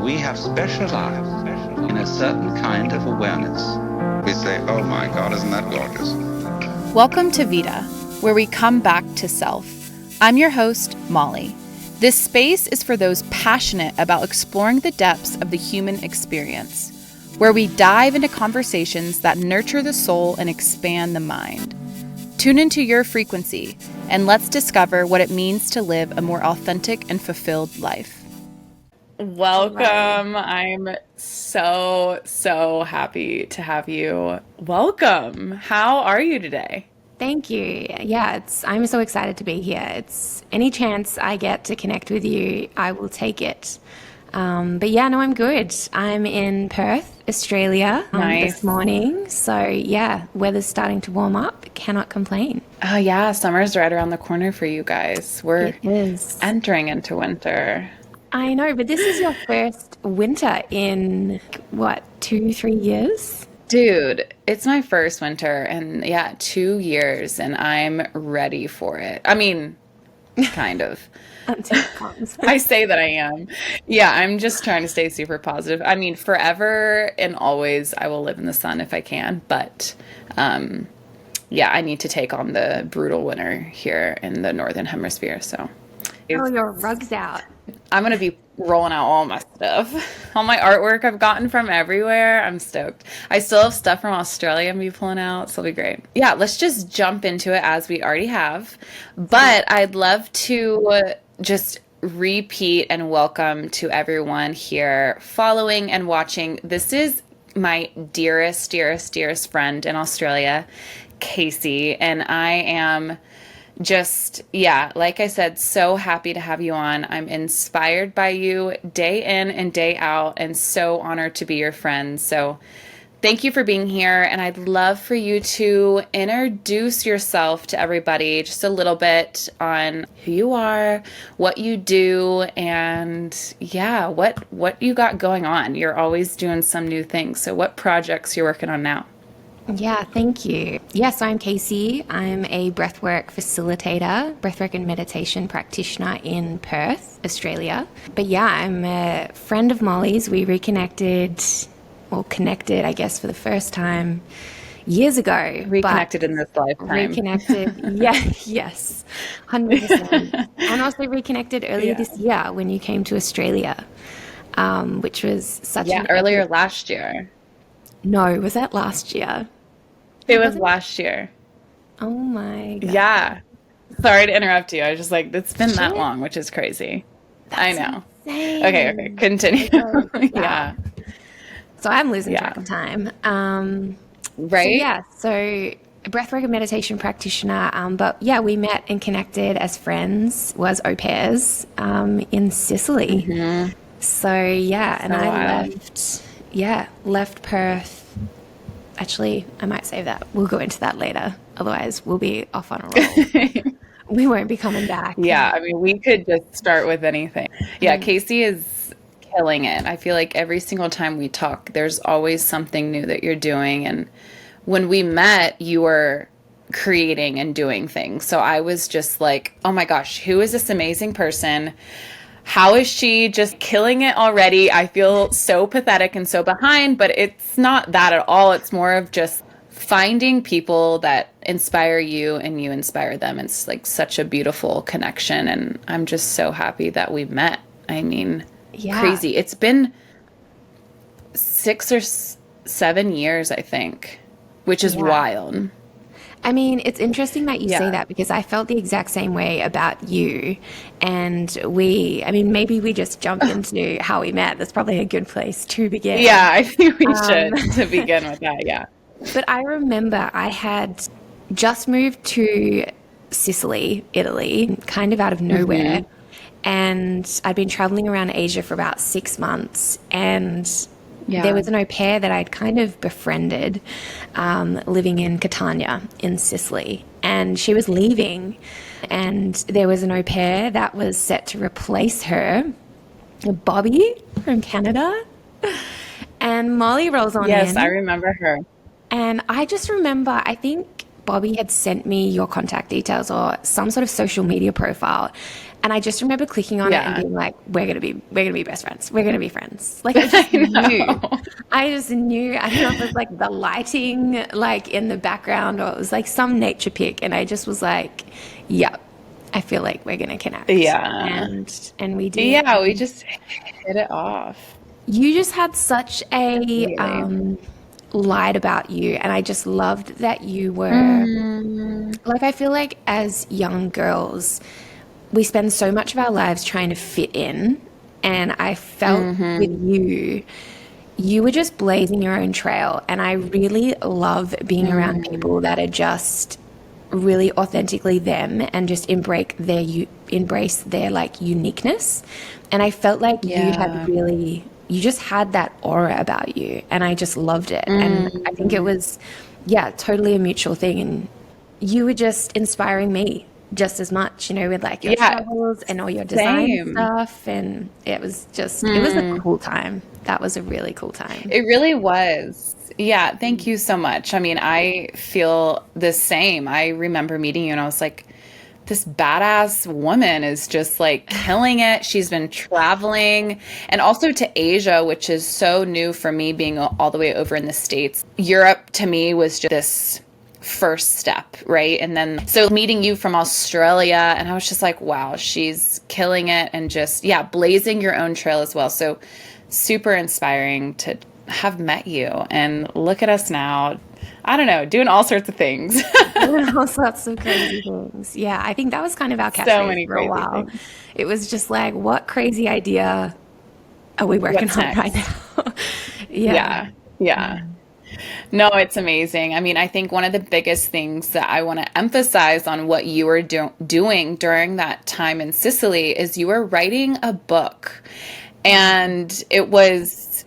we have specialized in a certain kind of awareness. We say, oh my God, isn't that gorgeous? Welcome to Vita, where we come back to self. I'm your host, Molly. This space is for those passionate about exploring the depths of the human experience, where we dive into conversations that nurture the soul and expand the mind. Tune into your frequency, and let's discover what it means to live a more authentic and fulfilled life. Welcome. I'm so happy to have you. Welcome. How are you today? Thank you. Yeah, I'm so excited to be here. It's any chance I get to connect with you, I will take it. But yeah, no, I'm good. I'm in Perth, Australia, this morning. So yeah, weather's starting to warm up. Cannot complain. Oh yeah, summer's right around the corner for you guys. We're entering into winter. I know, but this is your first winter in what, 2-3 years? Dude, it's my first winter and 2 years, and I'm ready for it. I mean, kind of. Until it comes. I say that I am. Yeah, I'm just trying to stay super positive. I mean, forever and always I will live in the sun if I can, but I need to take on the brutal winter here in the Northern Hemisphere, so. Oh, your rug's out. I'm going to be rolling out all my stuff. All my artwork I've gotten from everywhere. I'm stoked. I still have stuff from Australia I'm going to be pulling out, so it'll be great. Yeah, let's just jump into it as we already have. But I'd love to just repeat and welcome to everyone here following and watching. This is my dearest friend in Australia, Casey, and I am just, like I said, so happy to have you on. I'm inspired by you day in and day out and so honored to be your friend. So thank you for being here. And I'd love for you to introduce yourself to everybody just a little bit on who you are, what you do, and what you got going on. You're always doing some new things. So what projects you're working on now? Yeah, thank you. Yes, I'm Casey. I'm a breathwork facilitator, breathwork and meditation practitioner in Perth, Australia. But yeah, I'm a friend of Molly's. We connected, I guess, for the first time years ago. Reconnected in this lifetime. Reconnected, yes, 100%. And also reconnected earlier this year when you came to Australia, which was such an earlier last year. No, was that last year? It was last year. Oh my God. Yeah. Sorry to interrupt you. I was just like, it's been that long, which is crazy. I know. Insane. Okay. Continue. Yeah. So I'm losing track of time. Right? So breathwork and meditation practitioner. But yeah, we met and connected as friends, was au pairs in Sicily. Mm-hmm. So I left Perth. Actually, I might save that. We'll go into that later. Otherwise, we'll be off on a roll. We won't be coming back. Yeah, I mean, we could just start with anything. Yeah, Casey is killing it. I feel like every single time we talk, there's always something new that you're doing. And when we met, you were creating and doing things. So I was just like, oh my gosh, who is this amazing person? How is she just killing it already? I feel so pathetic and so behind, but it's not that at all. It's more of just finding people that inspire you and you inspire them. It's like such a beautiful connection. And I'm just so happy that we met. I mean, crazy. It's been 6 or 7 years, I think, which is wild. I mean, it's interesting that you say that because I felt the exact same way about you. And maybe we just jump into how we met. That's probably a good place to begin. Yeah, I think we should to begin with that, yeah. But I remember I had just moved to Sicily, Italy, kind of out of nowhere. Mm-hmm. And I'd been traveling around Asia for about 6 months. And there was an au pair that I'd kind of befriended living in Catania in Sicily. And she was leaving. And there was an au pair that was set to replace her, Bobby from Canada. And Molly rolls on in. Yes, I remember her. And I just remember, I think Bobby had sent me your contact details or some sort of social media profile. And I just remember clicking on it and Yeah. being like, we're gonna be best friends. We're gonna be friends. Like I just knew. I just knew. I don't know if it was like the lighting like in the background or it was like some nature pic. And I just was like, yep, I feel like we're gonna connect. Yeah. And we did. Yeah, we just hit it off. You just had such a Really. light about you, and I just loved that you were Mm, like, I feel like as young girls, we spend so much of our lives trying to fit in, and I felt with you, you were just blazing your own trail, and I really love being around people that are just really authentically them and just embrace their like uniqueness. And I felt like yeah. you just had that aura about you, and I just loved it. And I think it was, yeah, totally a mutual thing. And you were just inspiring me just as much, with like your Yeah. travels and all your design Same. stuff. And it was a cool time. That was a really cool time. It really was. Yeah, thank you so much. I mean, I feel the same. I remember meeting you and I was like, this badass woman is just like killing it. She's been traveling and also to Asia, which is so new for me being all the way over in the States. Europe to me was just this first step, right? And then so meeting you from Australia, and I was just like, wow, she's killing it and just, yeah, blazing your own trail as well. So super inspiring to have met you and look at us now. I don't know, doing all sorts of things. All sorts of crazy things. Yeah, I think that was kind of our So catchphrase many for a crazy while. things. It was just like, what crazy idea are we working What's on right next? now? Yeah. Yeah. Yeah. No, it's amazing. I mean, I think one of the biggest things that I want to emphasize on what you were doing during that time in Sicily is you were writing a book. And it was,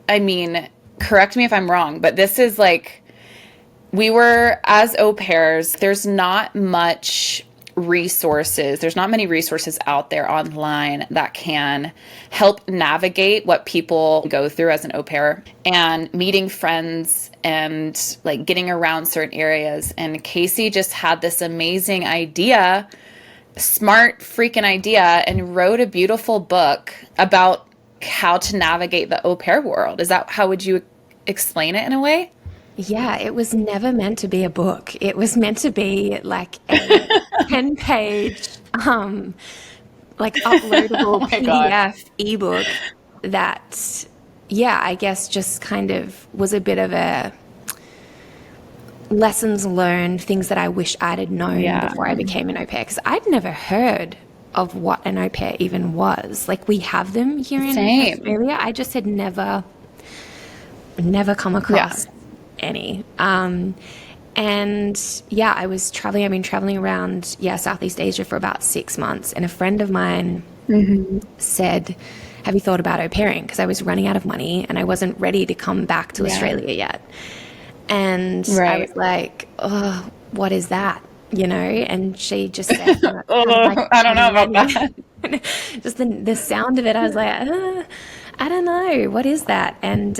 I mean, correct me if I'm wrong, but this is like, we were as au pairs, there's not much resources. There's not many resources out there online that can help navigate what people go through as an au pair and meeting friends and like getting around certain areas. And Casey just had this amazing idea, smart freaking idea, and wrote a beautiful book about how to navigate the au pair world. Is that how would you explain it in a way? Yeah, it was never meant to be a book. It was meant to be like a 10-page, like uploadable Oh my God. PDF ebook that, yeah, I guess just kind of was a bit of a lessons learned, things that I wish I'd had known Yeah. before I became an au pair, because I'd never heard of what an au pair even was. Like we have them here in Same. Australia. I just had never come across any. And yeah, I was traveling. I've been traveling around, Southeast Asia for about 6 months. And a friend of mine said, have you thought about au pairing? Because I was running out of money and I wasn't ready to come back to Australia yet. And I was like, oh, what is that? And she just said, I don't know about that. just the sound of it, I was like, I don't know, what is that? And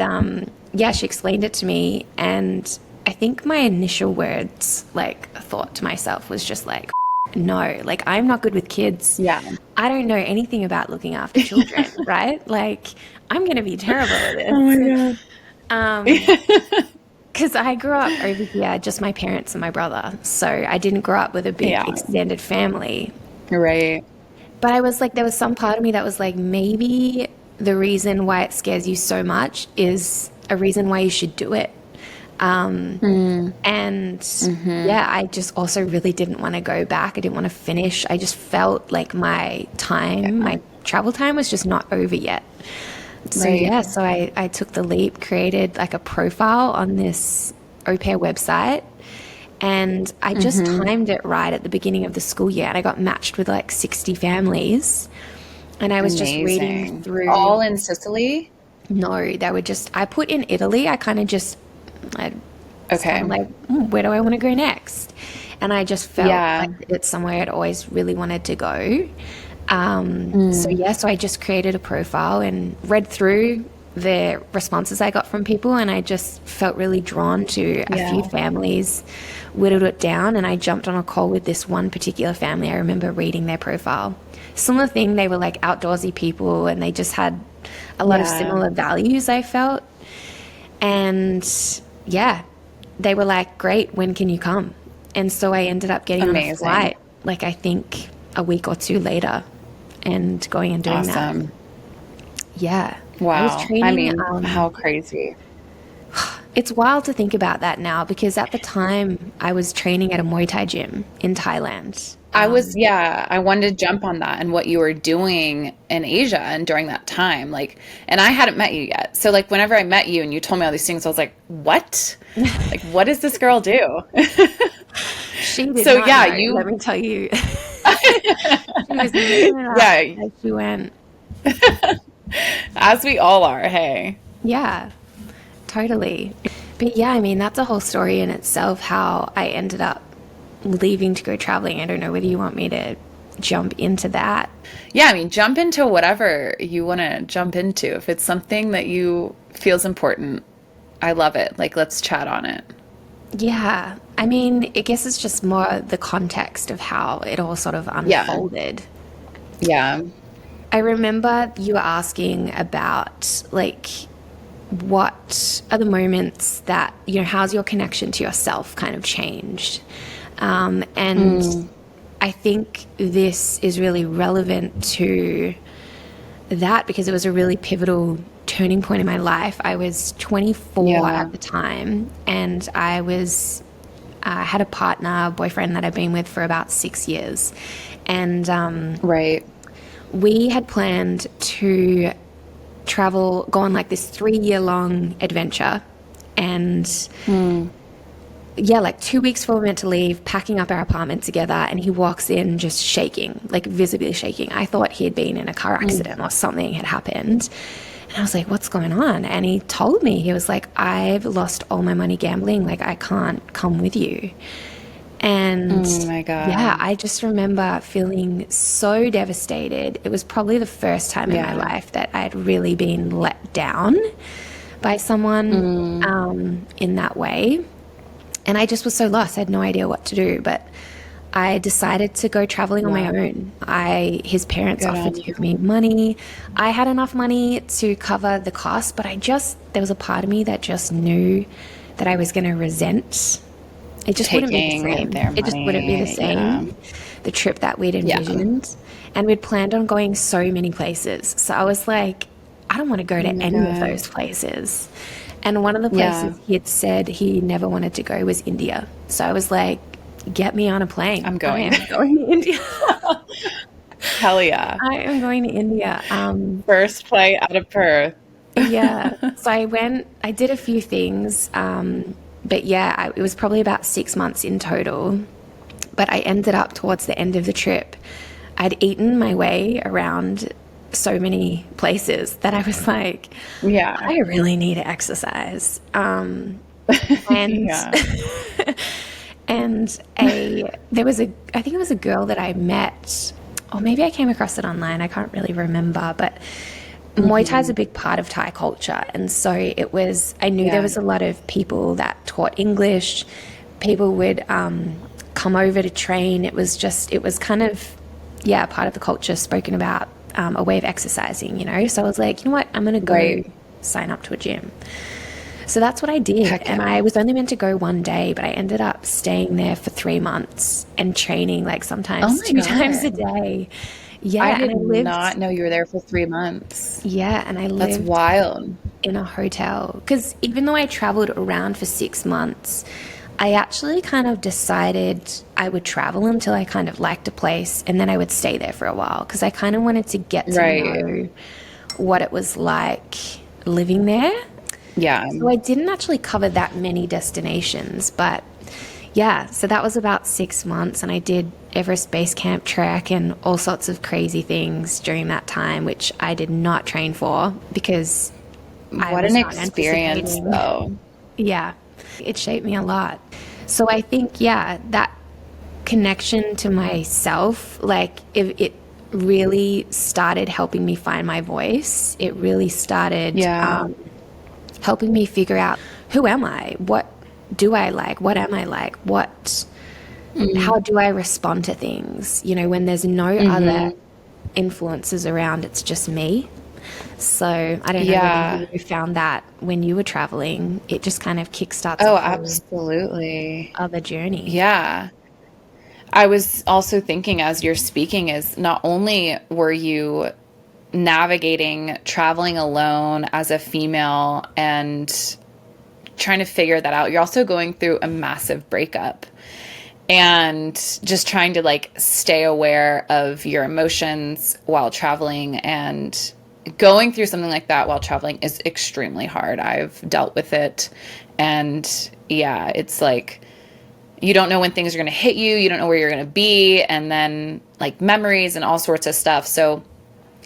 she explained it to me, and I think my initial words, like, thought to myself was just like, no, like, I'm not good with kids. Yeah. I don't know anything about looking after children, right? Like, I'm going to be terrible at this. Oh my God. Because I grew up over here, just my parents and my brother. So I didn't grow up with a big extended family. Right. But I was like, there was some part of me that was like, maybe the reason why it scares you so much is a reason why you should do it. And I just also really didn't want to go back. I didn't want to finish. I just felt like my travel time was just not over yet. So so I took the leap, created like a profile on this au pair website, and I just timed it right at the beginning of the school year, and I got matched with like 60 families, and I was just reading through. All in Sicily? No, they were just, I put in Italy. I kind of just, like, where do I want to go next? And I just felt like it's somewhere I'd always really wanted to go. So I just created a profile and read through the responses I got from people, and I just felt really drawn to a few families, whittled it down, and I jumped on a call with this one particular family. I remember reading their profile. Similar thing, they were like outdoorsy people, and they just had a lot of similar values, I felt. And yeah, they were like, great, when can you come? And so I ended up getting on a flight, like I think a week or two later, and going and doing that. Yeah. Wow. I was training, I mean, how crazy. It's wild to think about that now, because at the time I was training at a Muay Thai gym in Thailand. I wanted to jump on that and what you were doing in Asia and during that time. Like, and I hadn't met you yet. So like whenever I met you and you told me all these things, I was like, what? Like, what does this girl do? She did not know, let me tell you. She was as she went. As we all are, hey. Yeah, totally. But yeah, I mean, that's a whole story in itself, how I ended up leaving to go traveling. I don't know whether you want me to jump into that. Yeah, I mean, jump into whatever you want to jump into. If it's something that you feels important, I love it. Like, let's chat on it. Yeah, I mean, I guess it's just more the context of how it all sort of unfolded. Yeah. I remember you were asking about, like, what are the moments that, you know, how's your connection to yourself kind of changed? And I think this is really relevant to that, because it was a really pivotal turning point in my life. I was 24 at the time, and I had a partner, boyfriend that I've been with for about 6 years. And we had planned to go on like this 3-year-long adventure. And like 2 weeks before we were meant to leave, packing up our apartment together, and he walks in just shaking, like visibly shaking. I thought he had been in a car accident or something had happened. And I was like, what's going on? And he told me, he was like, I've lost all my money gambling. Like, I can't come with you. And oh my God. Yeah, I just remember feeling so devastated. It was probably the first time in my life that I had really been let down by someone in that way. And I just was so lost. I had no idea what to do. But I decided to go traveling on my own. His parents offered to give me money. I had enough money to cover the cost, but there was a part of me that just knew that I was going to resent. It just wouldn't be the same. It just wouldn't be the same. The trip that we'd envisioned. And we'd planned on going so many places. So I was like, I don't want to go to any of those places. And one of the places he had said he never wanted to go was India. So I was like, get me on a plane. I'm going. I am going to India. Hell yeah. I am going to India. First flight out of Perth. Yeah. So I did a few things. But yeah, it was probably about 6 months in total. But I ended up towards the end of the trip, I'd eaten my way around so many places that I was like, I really need to exercise. And and I think it was a girl that I met, or maybe I came across it online. I can't really remember, but Muay Thai is a big part of Thai culture. And so I knew there was a lot of people that taught English. People would come over to train. It was kind of, part of the culture, spoken about, a way of exercising, you know? So I was like, you know what? I'm going to go sign up to a gym. So that's what I did. And I was only meant to go one day, but I ended up staying there for 3 months and training like sometimes 2 times a day. Yeah, I did not know you were there for 3 months. Yeah, and I lived That's wild. in a hotel. Because even though I traveled around for 6 months, I actually kind of decided I would travel until I kind of liked a place, and then I would stay there for a while, because I kind of wanted to get to know what it was like living there. Yeah. So I didn't actually cover that many destinations, but yeah, so that was about 6 months, and I did Everest Base Camp trek and all sorts of crazy things during that time, which I did not train for, because what an experience though. Yeah, it shaped me a lot. So I think, that connection to myself, like really started helping me find my voice. It really started helping me figure out, who am I? What do I like? What am I like? How do I respond to things? You know, when there's no other influences around, it's just me. So I don't know whether you found that when you were traveling, it just kind of kickstarts Oh, a whole absolutely. other journey. Yeah. I was also thinking as you're speaking is not only were you navigating traveling alone as a female and trying to figure that out, you're also going through a massive breakup and just trying to like stay aware of your emotions while traveling. And going through something like that while traveling is extremely hard. I've dealt with it. And yeah, it's like, you don't know when things are going to hit you. You don't know where you're going to be. And then like memories and all sorts of stuff. So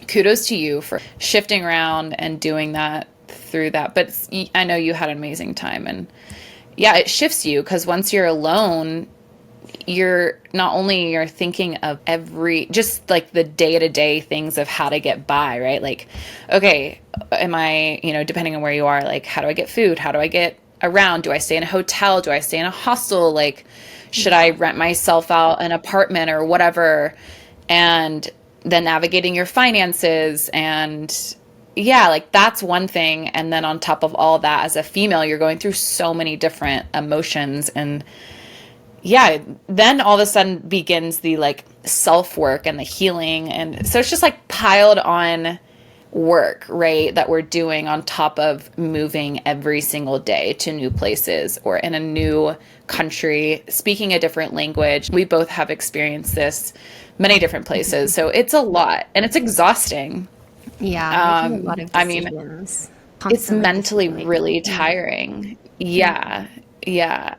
kudos to you for shifting around and doing that through that. But I know you had an amazing time. And yeah, it shifts you because once you're alone, you're not only you're thinking of just like the day-to-day things of how to get by, right? Like, okay, am I, depending on where you are, like, how do I get food? How do I get around? Do I stay in a hotel? Do I stay in a hostel? Like, should I rent myself out an apartment or whatever? And then navigating your finances. And yeah, like that's one thing. And then on top of all that, as a female, you're going through so many different emotions. And yeah, then all of a sudden begins the like self-work and the healing. And so it's just like piled on work, right, that we're doing on top of moving every single day to new places or in a new country, speaking a different language. We both have experienced this many different places. So it's a lot and it's exhausting. Yeah, making a lot of decisions. It's mentally really tiring. Yeah.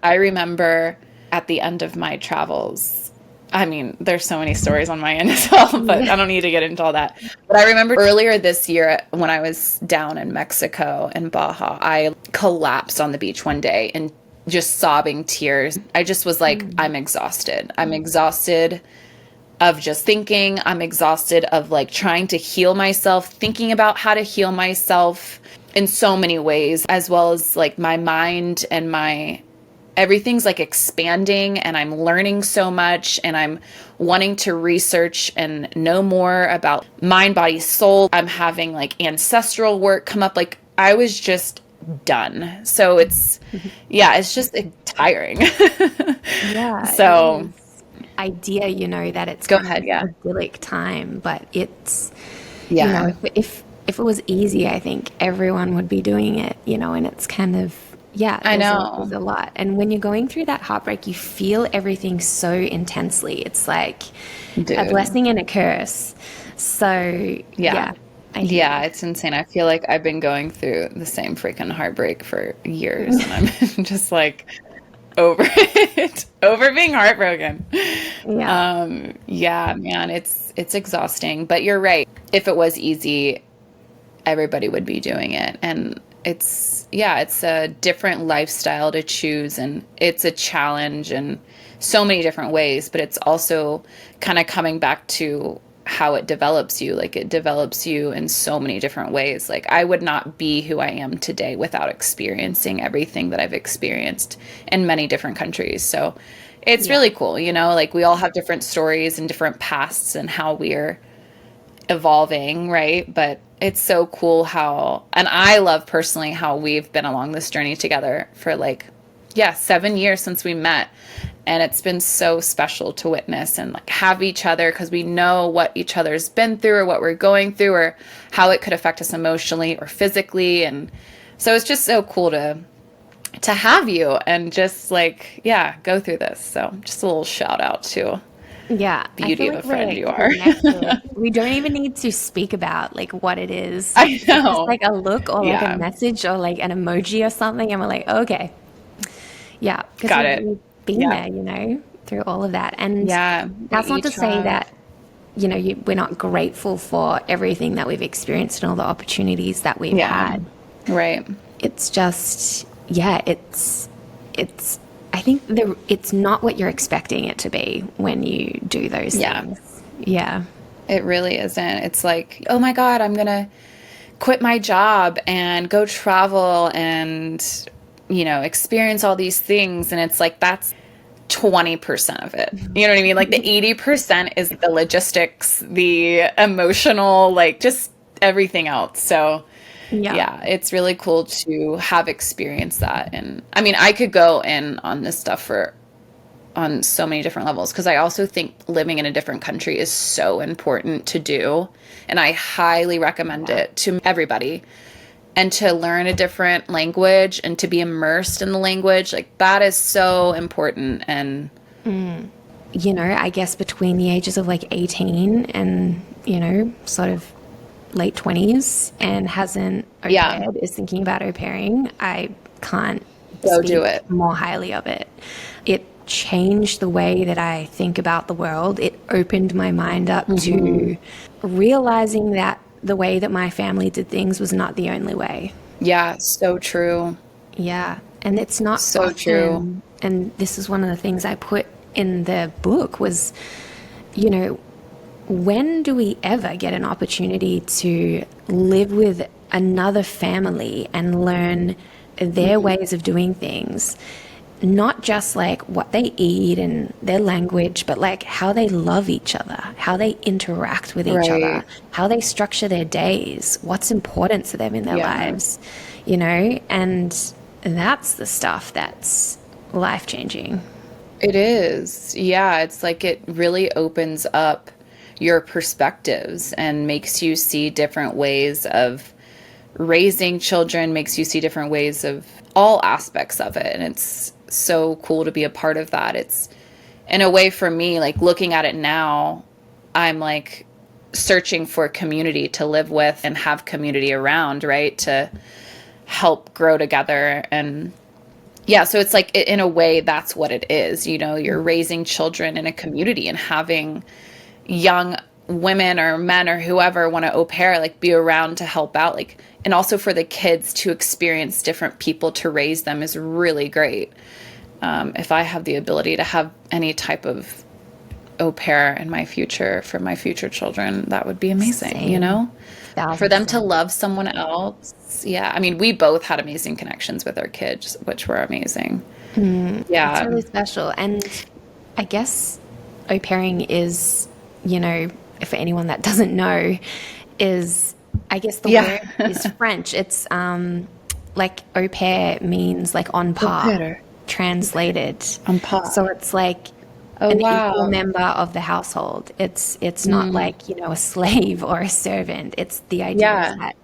I remember at the end of my travels, there's so many stories on my end as well, but I don't need to get into all that. But I remember earlier this year when I was down in Mexico in Baja, I collapsed on the beach one day and just sobbing tears. I just was like, I'm exhausted. I'm exhausted of just thinking. I'm exhausted of like trying to heal myself, thinking about how to heal myself in so many ways, as well as like my mind and everything's like expanding and I'm learning so much and I'm wanting to research and know more about mind, body, soul. I'm having like ancestral work come up. Like I was just done. So it's just tiring. Yeah. So idea, that it's go ahead. Yeah. idyllic time, but it's, if it was easy, I think everyone would be doing it, and it's kind of, I know. There's a lot. And when you're going through that heartbreak, you feel everything so intensely. It's like a blessing and a curse. So, yeah. It's insane. I feel like I've been going through the same freaking heartbreak for years. And I'm just like over it, over being heartbroken. Yeah, man, it's exhausting. But you're right. If it was easy, everybody would be doing it. And it's a different lifestyle to choose, and it's a challenge in so many different ways, but it's also kind of coming back to how it develops you. Like it develops you in so many different ways. Like I would not be who I am today without experiencing everything that I've experienced in many different countries. So it's really cool, like we all have different stories and different pasts and how we're evolving, right? But it's so cool and I love personally how we've been along this journey together for 7 years since we met. And it's been so special to witness and like have each other, because we know what each other's been through or what we're going through or how it could affect us emotionally or physically. And so it's just so cool to have you and just go through this. So just a little shout out to beauty of a friend you are. We don't even need to speak about what it is. I know. Just like a look or like a message or like an emoji or something, and we're like, okay, yeah, got it. We've been there, through all of that, and that's not to say that we're not grateful for everything that we've experienced and all the opportunities that we've had. Right. It's just it's. I think it's not what you're expecting it to be when you do those things. Yeah. It really isn't. It's like, oh my God, I'm going to quit my job and go travel and, experience all these things. And it's like, that's 20% of it. You know what I mean? Like the 80% is the logistics, the emotional, like just everything else. So yeah, it's really cool to have experienced that. And I mean, I could go in on this stuff on so many different levels, because I also think living in a different country is so important to do. And I highly recommend it to everybody. And to learn a different language and to be immersed in the language, like that is so important. And I guess between the ages of like 18 and, sort of late 20s and hasn't au paired, is thinking about au pairing, I can't do it more highly of it. It changed the way that I think about the world. It opened my mind up to realizing that the way that my family did things was not the only way. Yeah, so true. Yeah, and it's not so often, true. And this is one of the things I put in the book was, when do we ever get an opportunity to live with another family and learn their ways of doing things? Not just like what they eat and their language, but like how they love each other, how they interact with each other, how they structure their days, what's important to them in their lives, and that's the stuff that's life-changing. It is. Yeah, it's like it really opens up your perspectives and makes you see different ways of raising children, makes you see different ways of all aspects of it. And it's so cool to be a part of that. It's in a way for me, like looking at it now, I'm like searching for community to live with and have community around, right? To help grow together. And yeah, so it's like in a way that's what it is. You're raising children in a community and having young women or men or whoever want to au pair, like be around to help out, like, and also for the kids to experience different people to raise them is really great. If I have the ability to have any type of au pair in my future for my future children, that would be amazing. Same. For them to love someone else. Yeah. I mean, we both had amazing connections with our kids, which were amazing. Yeah. It's really special. And I guess au pairing is, for anyone that doesn't know, is, I guess the word is French. It's like au pair means like on par, translated. On par. So it's like an equal member of the household. It's not like, a slave or a servant. It's the idea that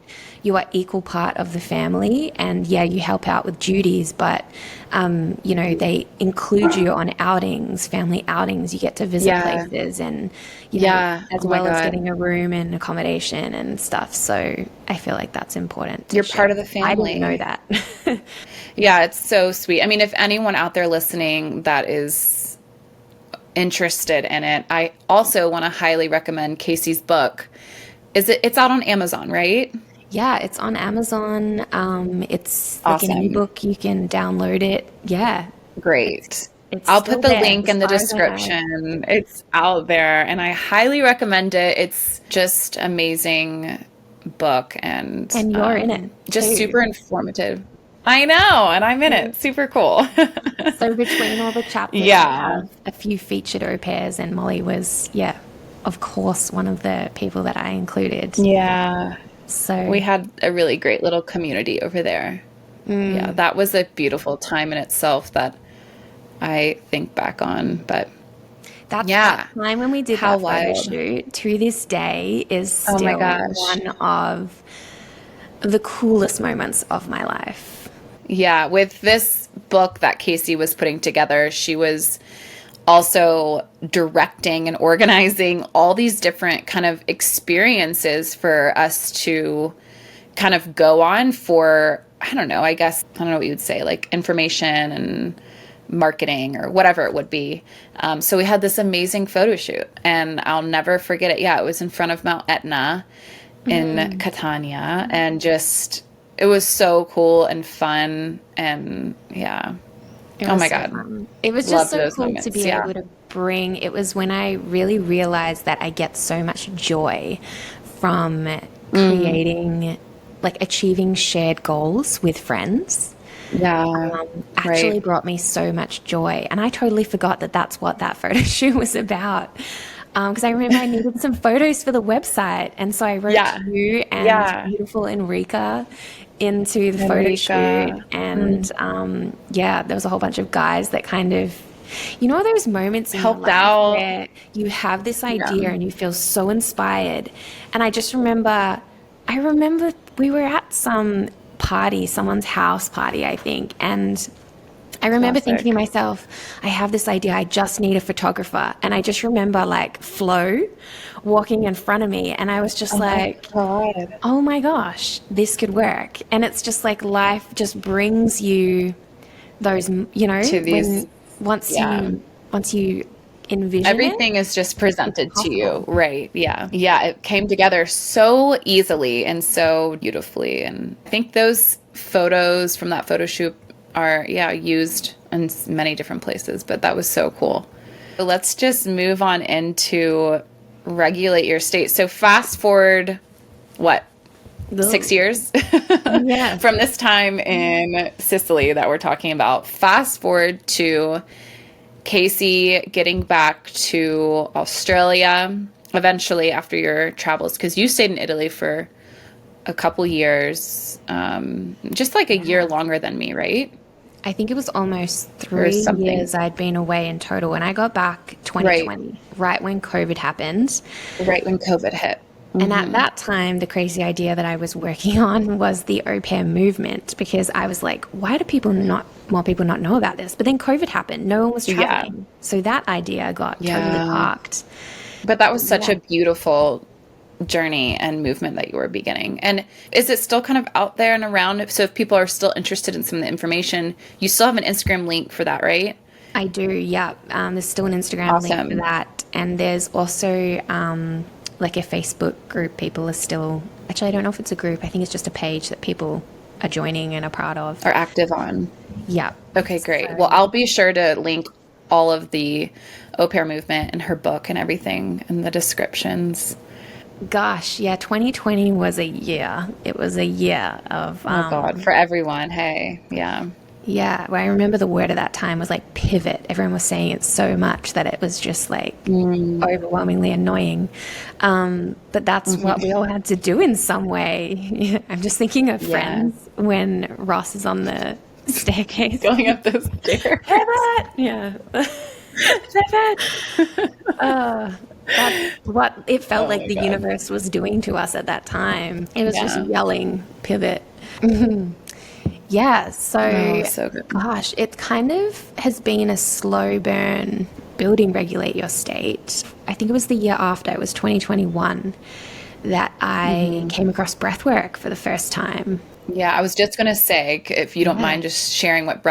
you are equal part of the family, and you help out with duties, but they include you on outings, family outings. You get to visit places, and as well as getting a room and accommodation and stuff. So I feel like that's important. You're part of the family. I didn't know that. Yeah, it's so sweet. I mean, if anyone out there listening that is interested in it, I also want to highly recommend Casey's book. It's out on Amazon, right? Yeah, it's on Amazon. It's like an ebook. You can download it. Yeah. Great. It's I'll put the there, link in the description. It's out there, and I highly recommend it. It's just amazing book, and you're in it. Just too. super informative. I know, and I'm in it. Super cool. So between all the chapters, I have a few featured au pairs, and Molly was, of course, one of the people that I included. Yeah. So we had a really great little community over there. Yeah, that was a beautiful time in itself that I think back on. But that time when we did that photo shoot to this day is still one of the coolest moments of my life. Yeah, with this book that Casey was putting together, she was also directing and organizing all these different kind of experiences for us to kind of go on for, I don't know what you would say, like information and marketing or whatever it would be. So we had this amazing photo shoot, and I'll never forget it. Yeah, it was in front of Mount Etna in Catania, and just, it was so cool and fun, and It Oh was my so God. fun. It was Love just so those cool to moments. be Yeah. able to bring. It was when I really realized that I get so much joy from creating, like achieving shared goals with friends. Yeah. Actually Right. brought me so much joy. And I totally forgot that that's what that photo shoot was about. Because I remember I needed some photos for the website. And so I wrote Yeah. you and Yeah. beautiful Enrica into the photo shoot. Enrica. And yeah, there was a whole bunch of guys that kind of, you know, those moments in your Helped life out. where you have this Yeah. idea and you feel so inspired. And I remember we were at some party, someone's house party, I think. And I remember thinking to Classic. myself, I have this idea, I just need a photographer. And I just remember like Flo walking in front of me, and I was just Oh my like, God. oh my gosh, this could work. And it's just like life just brings you those, you know, To these, when once yeah. you envision it, Everything is just it's presented to you. possible. Right. Yeah. Yeah. It came together so easily and so beautifully. And I think those photos from that photo shoot are, yeah, used in many different places, but that was so cool. So let's just move on into regulate your state. So fast forward, what, 6 years Yes. from this time in Sicily that we're talking about. Fast forward to Casey getting back to Australia eventually after your travels, because you stayed in Italy for a couple years, just like a year longer than me, right? I think it was almost Or 3 years something. I'd been away in total. And I got back Right. 2020, right when COVID happened. Right when COVID hit. And at that time, the crazy idea that I was working on was the au pair movement, because I was like, why do more people not know about this? But then COVID happened. No one was Yeah. traveling. So that idea got totally Yeah. parked. But that was such Yeah. a beautiful journey and movement that you were beginning. And is it still kind of out there and around? So if people are still interested in some of the information, you still have an Instagram link for that, right? I do, yeah. There's still an Instagram link for Awesome. that. And there's also like a Facebook group. People are still, actually, I don't know if it's a group. I think it's just a page that people are joining and are part of. Are active on. Yeah. Okay, great. So- Well, I'll be sure to link all of the au pair movement and her book and everything in the descriptions. Gosh, yeah, 2020 was a year. It was a year of, Oh God, for everyone. Hey, yeah. yeah, well, I remember the word at that time was like pivot. Everyone was saying it so much that it was just like overwhelmingly annoying. But that's what we all had to do in some way. I'm just thinking of Friends when Ross is on the staircase. Going up those stairs. Pivot! Yeah. Pivot! That's what it felt like my the God. universe was doing to us at that time. It was just Yeah. yelling, pivot. Yeah, so, Oh, so good. gosh, it kind of has been a slow burn building Regulate Your State. I think it was the year after, it was 2021, that I came across breathwork for the first time. Yeah, I was just going to say, if you don't mind just sharing what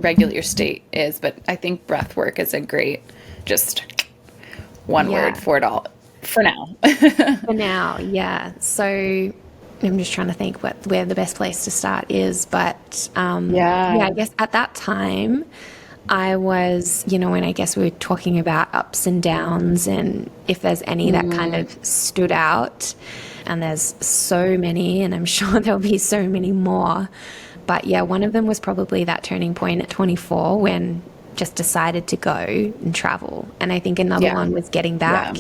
regulate your state is, but I think breath work is a great, just one Yeah. word for it all, for now. For now, yeah. So I'm just trying to think where the best place to start is. But yeah, I guess at that time I was, you know, and I guess we were talking about ups and downs and if there's any that kind of stood out. And there's so many, and I'm sure there'll be so many more. But yeah, one of them was probably that turning point at 24 when just decided to go and travel. And I think another one was getting back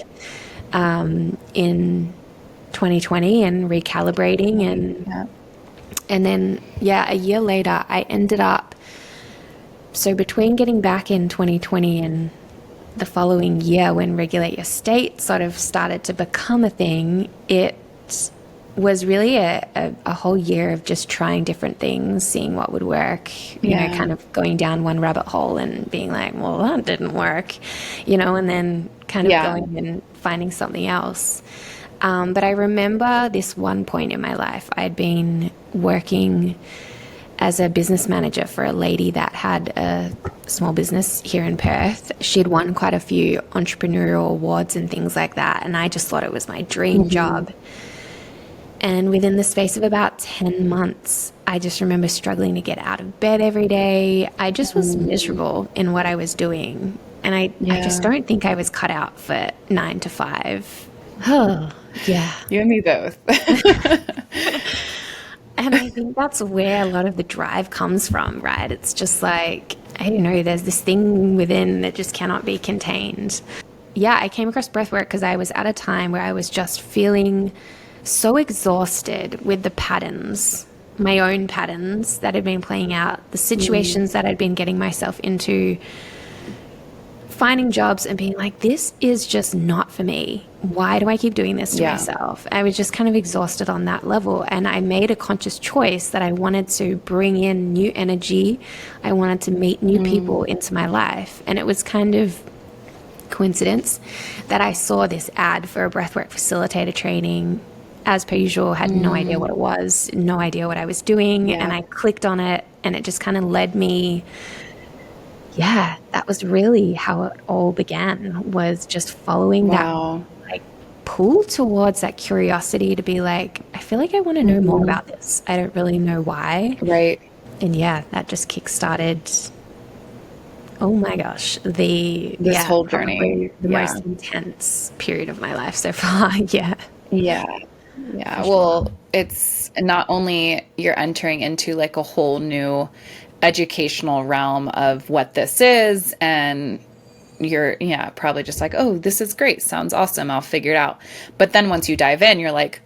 in 2020 and recalibrating. And then, yeah, a year later, I ended up, so between getting back in 2020 and the following year when Regulate Your State sort of started to become a thing, it was really a whole year of just trying different things, seeing what would work, you know, kind of going down one rabbit hole and being like, well, that didn't work, you know, and then kind of going and finding something else. But I remember this one point in my life, I'd been working as a business manager for a lady that had a small business here in Perth. She'd won quite a few entrepreneurial awards and things like that. And I just thought it was my dream job. And within the space of about 10 months, I just remember struggling to get out of bed every day. I just was miserable in what I was doing. And I just don't think I was cut out for 9 to 5. Oh, yeah. You and me both. And I think that's where a lot of the drive comes from, right? It's just like, I don't know, there's this thing within that just cannot be contained. Yeah, I came across breathwork because I was at a time where I was just feeling so exhausted with the patterns, my own patterns that had been playing out, the situations that I'd been getting myself into, finding jobs and being like, this is just not for me. Why do I keep doing this to myself? I was just kind of exhausted on that level. And I made a conscious choice that I wanted to bring in new energy. I wanted to meet new people into my life. And it was kind of coincidence that I saw this ad for a breathwork facilitator training. As per usual, had no idea what it was, no idea what I was doing. And I clicked on it and it just kind of led me. Yeah, that was really how it all began, was just following that like pull towards that curiosity to be like, I feel like I want to know more about this. I don't really know why. Right. And yeah, that just kickstarted, oh my gosh, this whole journey. The most intense period of my life so far. Yeah. Well, it's not only you're entering into like a whole new educational realm of what this is, and you're probably just like, oh, this is great, sounds awesome, I'll figure it out. But then once you dive in, you're like,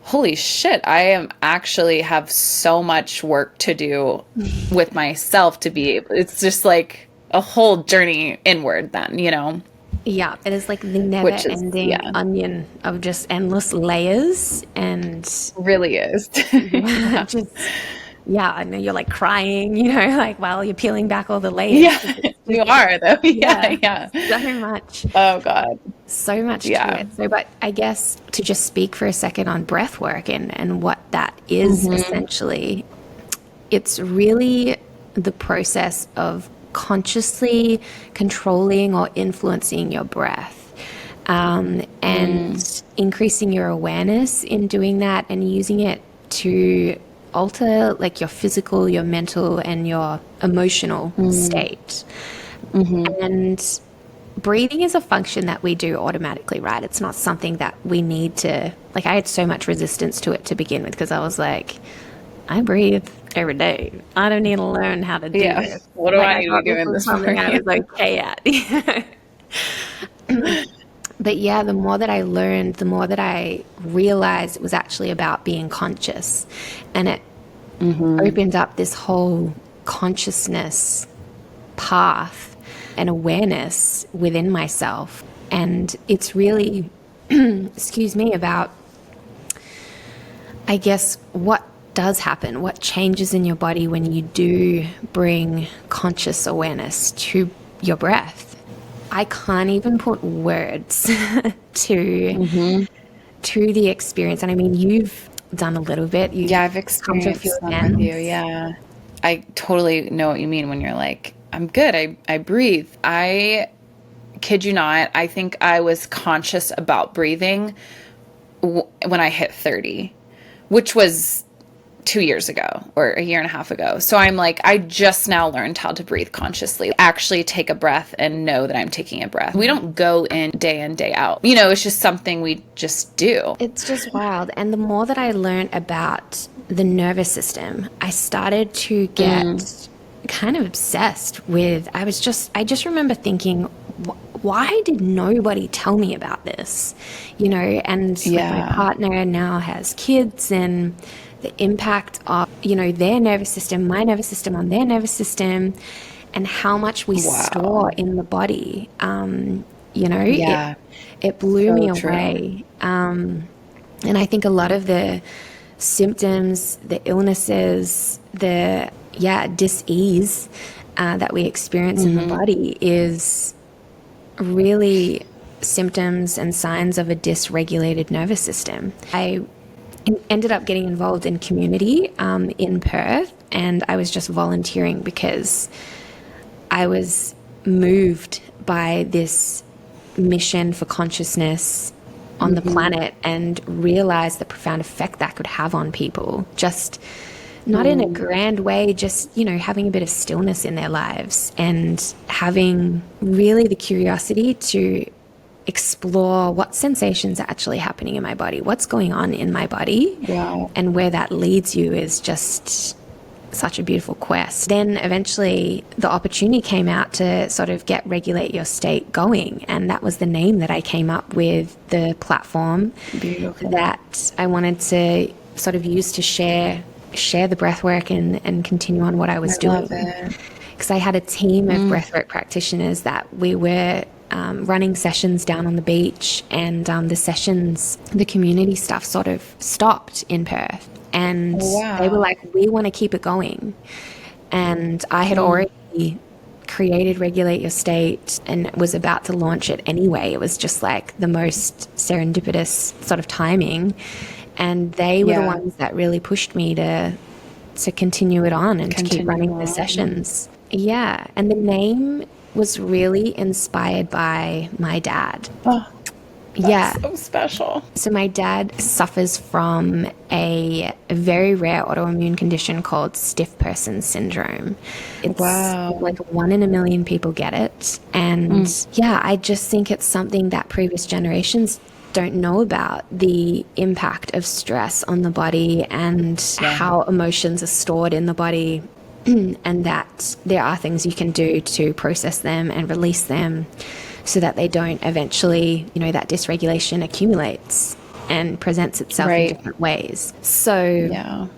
holy shit, I am actually have so much work to do with myself to be able, it's just like a whole journey inward then, Yeah, it is like the never-ending onion of just endless layers, and really is. just I know you're like crying, like while you're peeling back all the layers. Yeah, you are though. Yeah. So much. Oh God. So much to it. So, but I guess to just speak for a second on breath work and what that is essentially, it's really the process of consciously controlling or influencing your breath, and increasing your awareness in doing that, and using it to alter like your physical, your mental, and your emotional state. And breathing is a function that we do automatically, right? It's not something that we need to, like, I had so much resistance to it to begin with because I was like, I breathe every day. I don't need to learn how to do this. What do I need to be doing this for? I was okay at. But yeah, the more that I learned, the more that I realized it was actually about being conscious. And it opened up this whole consciousness path and awareness within myself. And it's really, about, I guess, what does happen, what changes in your body when you do bring conscious awareness to your breath. I can't even put words to the experience. And I mean, you've done a little bit. I've experienced some with you. Yeah. I totally know what you mean when you're like, I'm good. I breathe. I kid you not. I think I was conscious about breathing when I hit 30, which was 2 years ago or a year and a half ago. So I'm like, I just now learned how to breathe consciously, actually take a breath and know that I'm taking a breath. We don't go in, day out. It's just something we just do. It's just wild. And the more that I learned about the nervous system, I started to get kind of obsessed with, I just remember thinking, why did nobody tell me about this? And my partner now has kids, and the impact of, their nervous system, my nervous system on their nervous system, and how much we store in the body. It blew me away. And I think a lot of the symptoms, the illnesses, the dis-ease that we experience in the body is really symptoms and signs of a dysregulated nervous system. I ended up getting involved in community in Perth, and I was just volunteering because I was moved by this mission for consciousness on the planet and realize the profound effect that could have on people. Just not in a grand way, just, you know, having a bit of stillness in their lives and having really the curiosity to explore what sensations are actually happening in my body, what's going on in my body. Wow. And where that leads you is just such a beautiful quest. Then eventually the opportunity came out to sort of get Regulate Your State going, and that was the name that I came up with, the platform Beautiful. that I wanted to sort of use to share the breathwork and continue on what I was doing. Love it. Because I had a team of breathwork practitioners that we were running sessions down on the beach, and the community stuff sort of stopped in Perth, and they were like, we want to keep it going. And I had already created Regulate Your State and was about to launch it anyway. It was just like the most serendipitous sort of timing, and they were the ones that really pushed me to continue it on and to keep running the sessions. Yeah, and the name was really inspired by my dad. Oh, that's so special. So my dad suffers from a very rare autoimmune condition called stiff person syndrome. It's like 1 in a million people get it. And I just think it's something that previous generations don't know about, the impact of stress on the body and how emotions are stored in the body. And that there are things you can do to process them and release them so that they don't eventually, you know, that dysregulation accumulates and presents itself in different ways. So,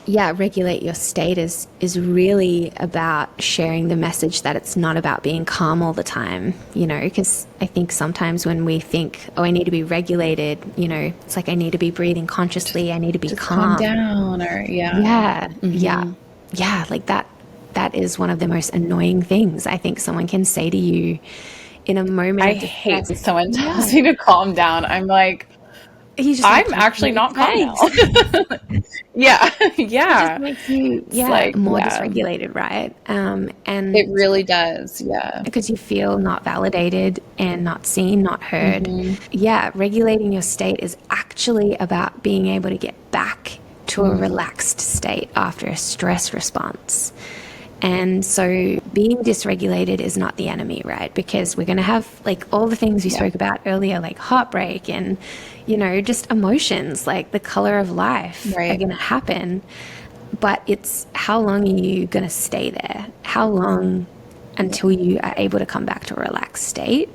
Regulate Your State is really about sharing the message that it's not about being calm all the time, you know, because I think sometimes when we think, oh, I need to be regulated, you know, it's like I need to be breathing consciously, I need to be calm down, or like that is one of the most annoying things I think someone can say to you in a moment. I hate when someone tells me to calm down. I'm like, I'm actually not calm now. It just makes you more dysregulated, right? And it really does, because you feel not validated and not seen, not heard. Regulating your state is actually about being able to get back to a relaxed state after a stress response. And so being dysregulated is not the enemy, right? Because we're going to have like all the things we spoke about earlier, like heartbreak and, you know, just emotions like the color of life are going to happen. But it's how long are you going to stay there? How long until you are able to come back to a relaxed state?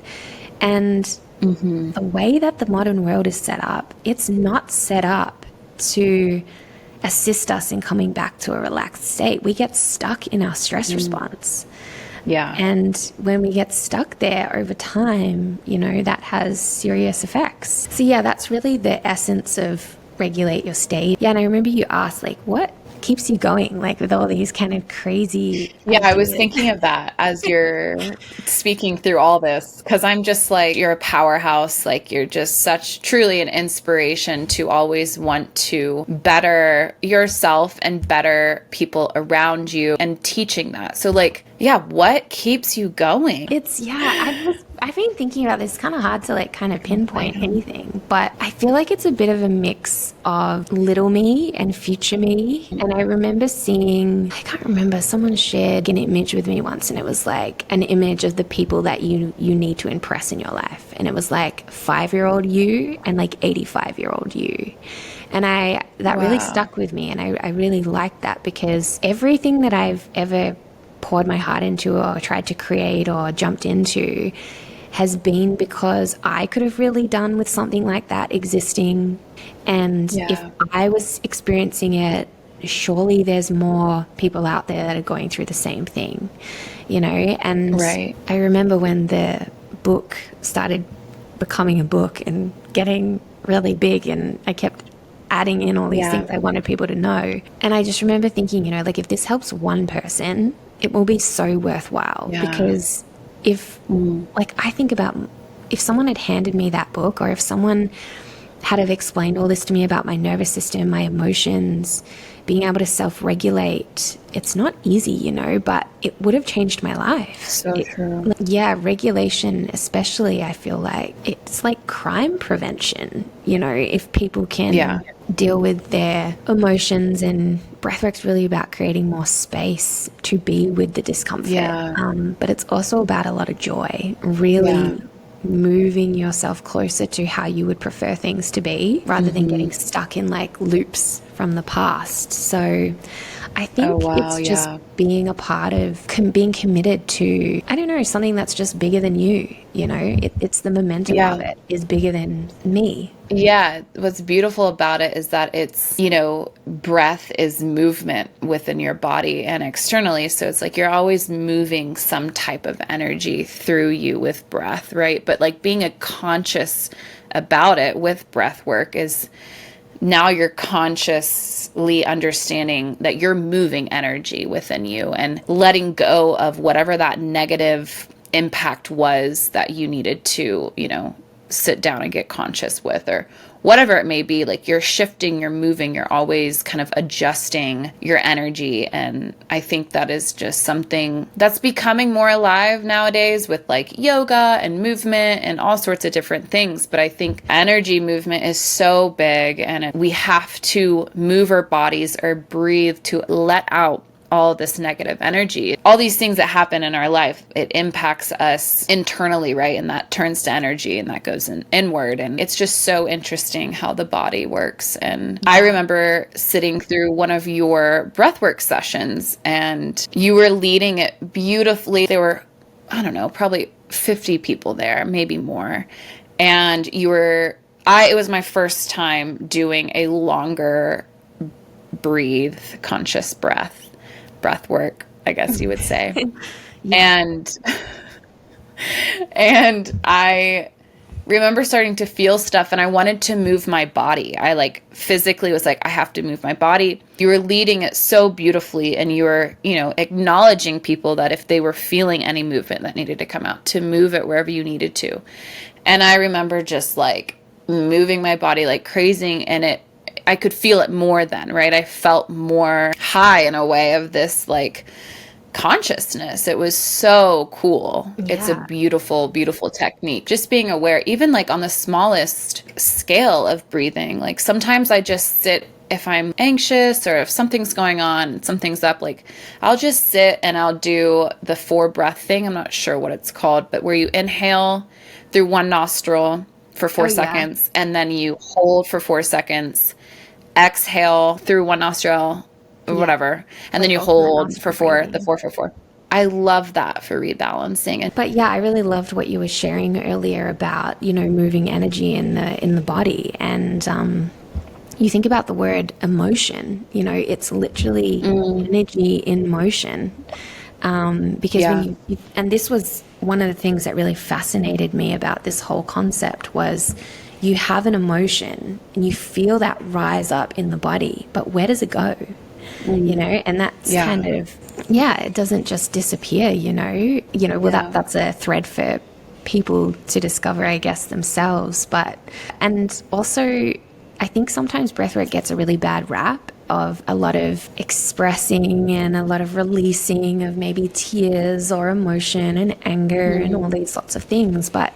And the way that the modern world is set up, it's not set up to assist us in coming back to a relaxed state. We get stuck in our stress response. And when we get stuck there over time, you know, that has serious effects. So that's really the essence of Regulate Your State. And I remember you asked, like, what keeps you going, like with all these kind of crazy ideas? I was thinking of that as you're speaking through all this, because I'm just like, you're a powerhouse, like you're just such truly an inspiration to always want to better yourself and better people around you and teaching that. So like, what keeps you going? It's I've been thinking about this. It's kind of hard to like kind of pinpoint anything, but I feel like it's a bit of a mix of little me and future me. And I remember seeing, I can't remember, someone shared an image with me once, and it was like an image of the people that you need to impress in your life. And it was like 5-year-old you and like 85-year-old you. And that really stuck with me. And I really liked that, because everything that I've ever poured my heart into or tried to create or jumped into has been because I could have really done with something like that existing. And if I was experiencing it, surely there's more people out there that are going through the same thing, you know? And I remember when the book started becoming a book and getting really big, and I kept adding in all these things I wanted people to know. And I just remember thinking, you know, like if this helps one person, it will be so worthwhile. Because if, like, I think about if someone had handed me that book, or if someone had have explained all this to me about my nervous system, my emotions, being able to self-regulate. It's not easy, you know, but it would have changed my life. So true. Yeah, regulation especially, I feel like it's like crime prevention, you know, if people can deal with their emotions. And breathwork's really about creating more space to be with the discomfort. But it's also about a lot of joy, really moving yourself closer to how you would prefer things to be rather than getting stuck in like loops from the past. So I think it's just being a part of being committed to, I don't know, something that's just bigger than you, you know, it's the momentum of it is bigger than me. Yeah. What's beautiful about it is that it's, you know, breath is movement within your body and externally. So it's like you're always moving some type of energy through you with breath, right? But like being a conscious about it with breath work is now you're consciously understanding that you're moving energy within you and letting go of whatever that negative impact was that you needed to, you know, sit down and get conscious with, or whatever it may be. Like you're shifting, you're moving, you're always kind of adjusting your energy. And I think that is just something that's becoming more alive nowadays with like yoga and movement and all sorts of different things. But I think energy movement is so big, and we have to move our bodies or breathe to let out all this negative energy, all these things that happen in our life. It impacts us internally, right? And that turns to energy and that goes inward. And it's just so interesting how the body works. And I remember sitting through one of your breathwork sessions and you were leading it beautifully. There were, I don't know, probably 50 people there, maybe more. And it was my first time doing a longer breathe, conscious breath work, I guess you would say. And I remember starting to feel stuff and I wanted to move my body. I like physically was like, I have to move my body. You were leading it so beautifully, and you were, you know, acknowledging people that if they were feeling any movement that needed to come out, to move it wherever you needed to. And I remember just like moving my body like crazy, and I could feel it more then, right? I felt more high in a way of this like consciousness. It was so cool. Yeah. It's a beautiful, beautiful technique. Just being aware, even like on the smallest scale of breathing. Like sometimes I just sit, if I'm anxious or if something's going on, something's up, like I'll just sit and I'll do the 4 breath thing. I'm not sure what it's called, but where you inhale through one nostril for 4 seconds, and then you hold for 4 seconds. Exhale through one nostril, or whatever, and then you hold for 4, the 4 for 4. I love that for rebalancing. But yeah, I really loved what you were sharing earlier about, you know, moving energy in the body. And you think about the word emotion, you know, it's literally energy in motion. Because when and this was one of the things that really fascinated me about this whole concept was, you have an emotion and you feel that rise up in the body, but where does it go? You know, and that's kind of, it doesn't just disappear, you know, that's a thread for people to discover, I guess, themselves. And also I think sometimes breathwork gets a really bad rap of a lot of expressing and a lot of releasing of maybe tears or emotion and anger and all these lots of things. But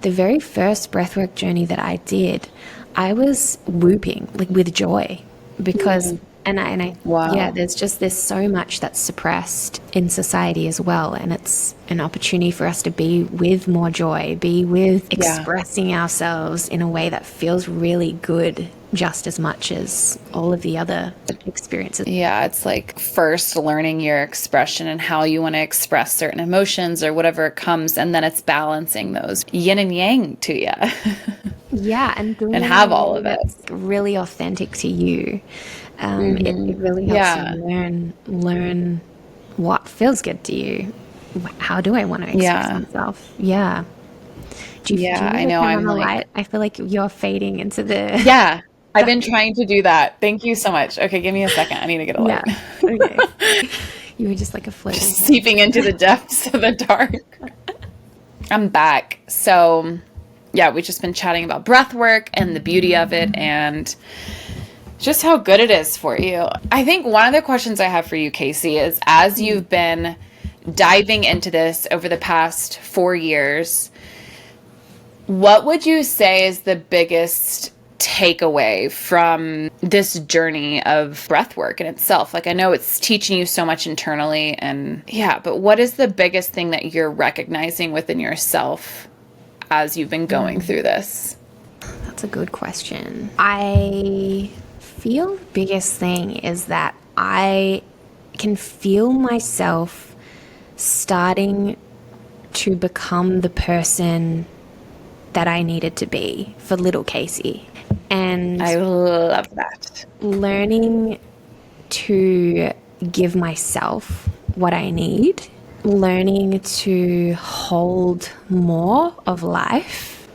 the very first breathwork journey that I did, I was whooping like with joy because there's so much that's suppressed in society as well, and it's an opportunity for us to be with more joy, be with expressing ourselves in a way that feels really good, just as much as all of the other experiences. Yeah, it's like first learning your expression and how you want to express certain emotions or whatever it comes, and then it's balancing those yin and yang to you. And have all of it really authentic to you. It really helps you learn what feels good to you. How do I want to express myself? Yeah. Do you I know. I'm like, light? I feel like you're fading into the. Yeah. I've been trying to do that. Thank you so much. Okay, give me a second. I need to get a light. Okay. You were just like a floating. Seeping into the depths of the dark. I'm back. So, yeah, we've just been chatting about breath work and the beauty of it and just how good it is for you. I think one of the questions I have for you, Casey, is as you've been diving into this over the past 4 years, what would you say is the biggest takeaway from this journey of breath work in itself? Like, I know it's teaching you so much internally and yeah, but what is the biggest thing that you're recognizing within yourself as you've been going through this? That's a good question. I feel the biggest thing is that I can feel myself starting to become the person that I needed to be for little Casey. And I love that. learning to give myself what I need, learning to hold more of life,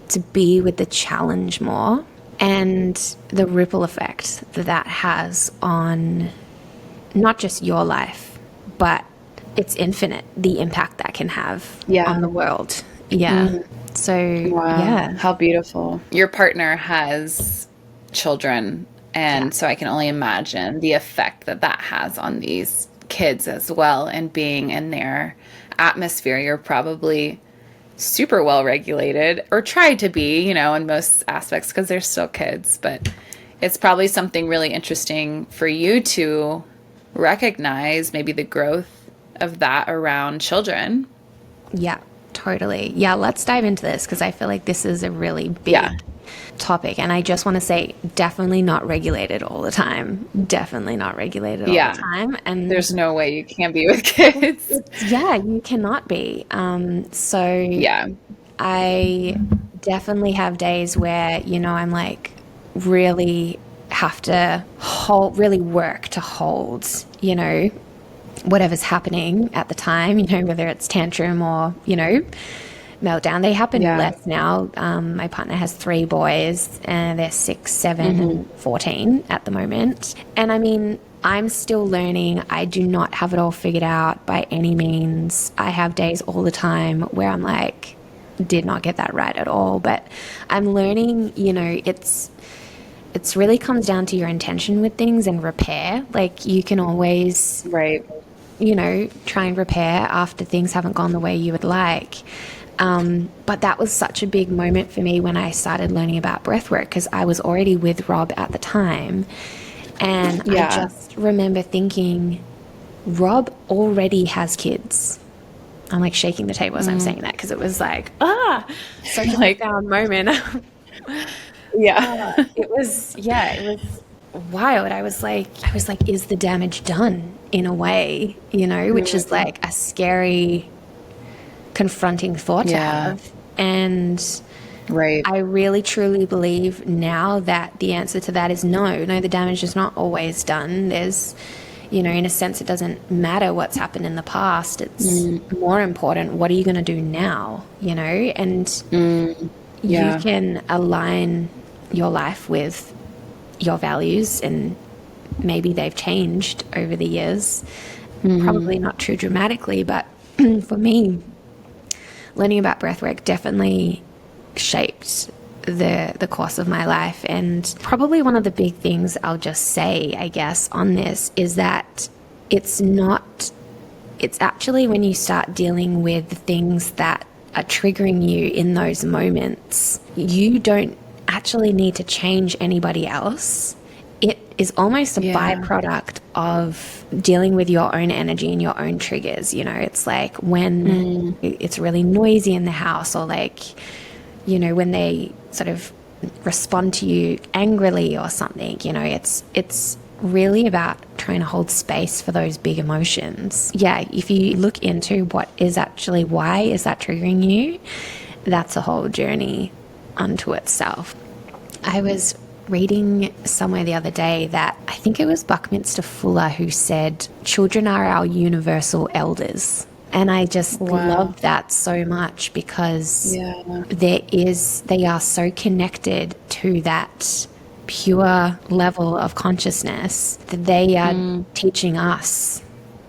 to be with the challenge more, and the ripple effect that that has on not just your life, but it's infinite, the impact that can have on the world. Yeah. So, yeah. How beautiful. Your partner has children, and so I can only imagine the effect that that has on these kids as well, and being in their atmosphere. You're probably super well regulated, or try to be, you know, in most aspects because they're still kids, but it's probably something really interesting for you to recognize maybe the growth of that around children. Yeah, totally. Yeah, let's dive into this because I feel like this is a really big topic. And I just want to say, definitely not regulated all the time. Definitely not regulated all the time. And there's no way you can be with kids. Yeah, you cannot be. I definitely have days where, you know, I'm like really have to really work to hold, you know, whatever's happening at the time, you know, whether it's tantrum or, you know, meltdown. They happen less now. My partner has 3 boys and they're 6, 7, and 14 at the moment. And I mean, I'm still learning. I do not have it all figured out by any means. I have days all the time where I'm like, did not get that right at all. But I'm learning, you know, it's really comes down to your intention with things and repair. Like you can always, you know, try and repair after things haven't gone the way you would like. But that was such a big moment for me when I started learning about breathwork because I was already with Rob at the time. And I just remember thinking, Rob already has kids. I'm like shaking the table as I'm saying that because it was like, such a profound moment. It was wild. I was like, is the damage done in a way, you know, which is like a scary, confronting thought to have. And I really truly believe now that the answer to that is no, the damage is not always done. There's, you know, in a sense, it doesn't matter what's happened in the past. It's more important, what are you going to do now, you know? And you can align your life with your values, and maybe they've changed over the years. Probably not too dramatically, but for me, learning about breathwork definitely shaped the course of my life. And probably one of the big things I'll just say, I guess, on this is that it's actually when you start dealing with things that are triggering you in those moments, you don't actually need to change anybody else. It is almost a byproduct of dealing with your own energy and your own triggers. You know, it's like when it's really noisy in the house, or like, you know, when they sort of respond to you angrily or something, you know, it's really about trying to hold space for those big emotions. Yeah, if you look into why is that triggering you, that's a whole journey unto itself. I was reading somewhere the other day that I think it was Buckminster Fuller who said, children are our universal elders. And I just love that so much because they are so connected to that pure level of consciousness that they are teaching us,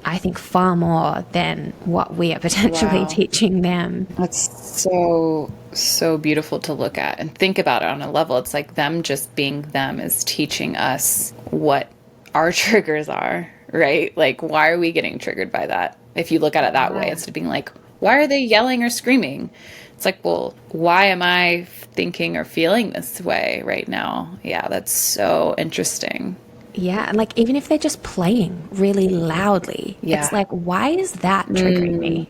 I think, far more than what we are potentially teaching them. That's so so beautiful to look at and think about it on a level. It's like them just being them is teaching us what our triggers are, right? Like, why are we getting triggered by that? If you look at it that way, instead of being like, why are they yelling or screaming? It's like, well, why am I thinking or feeling this way right now? Yeah, that's so interesting. Yeah, and like even if they're just playing really loudly, Yeah. it's like, why is that triggering me?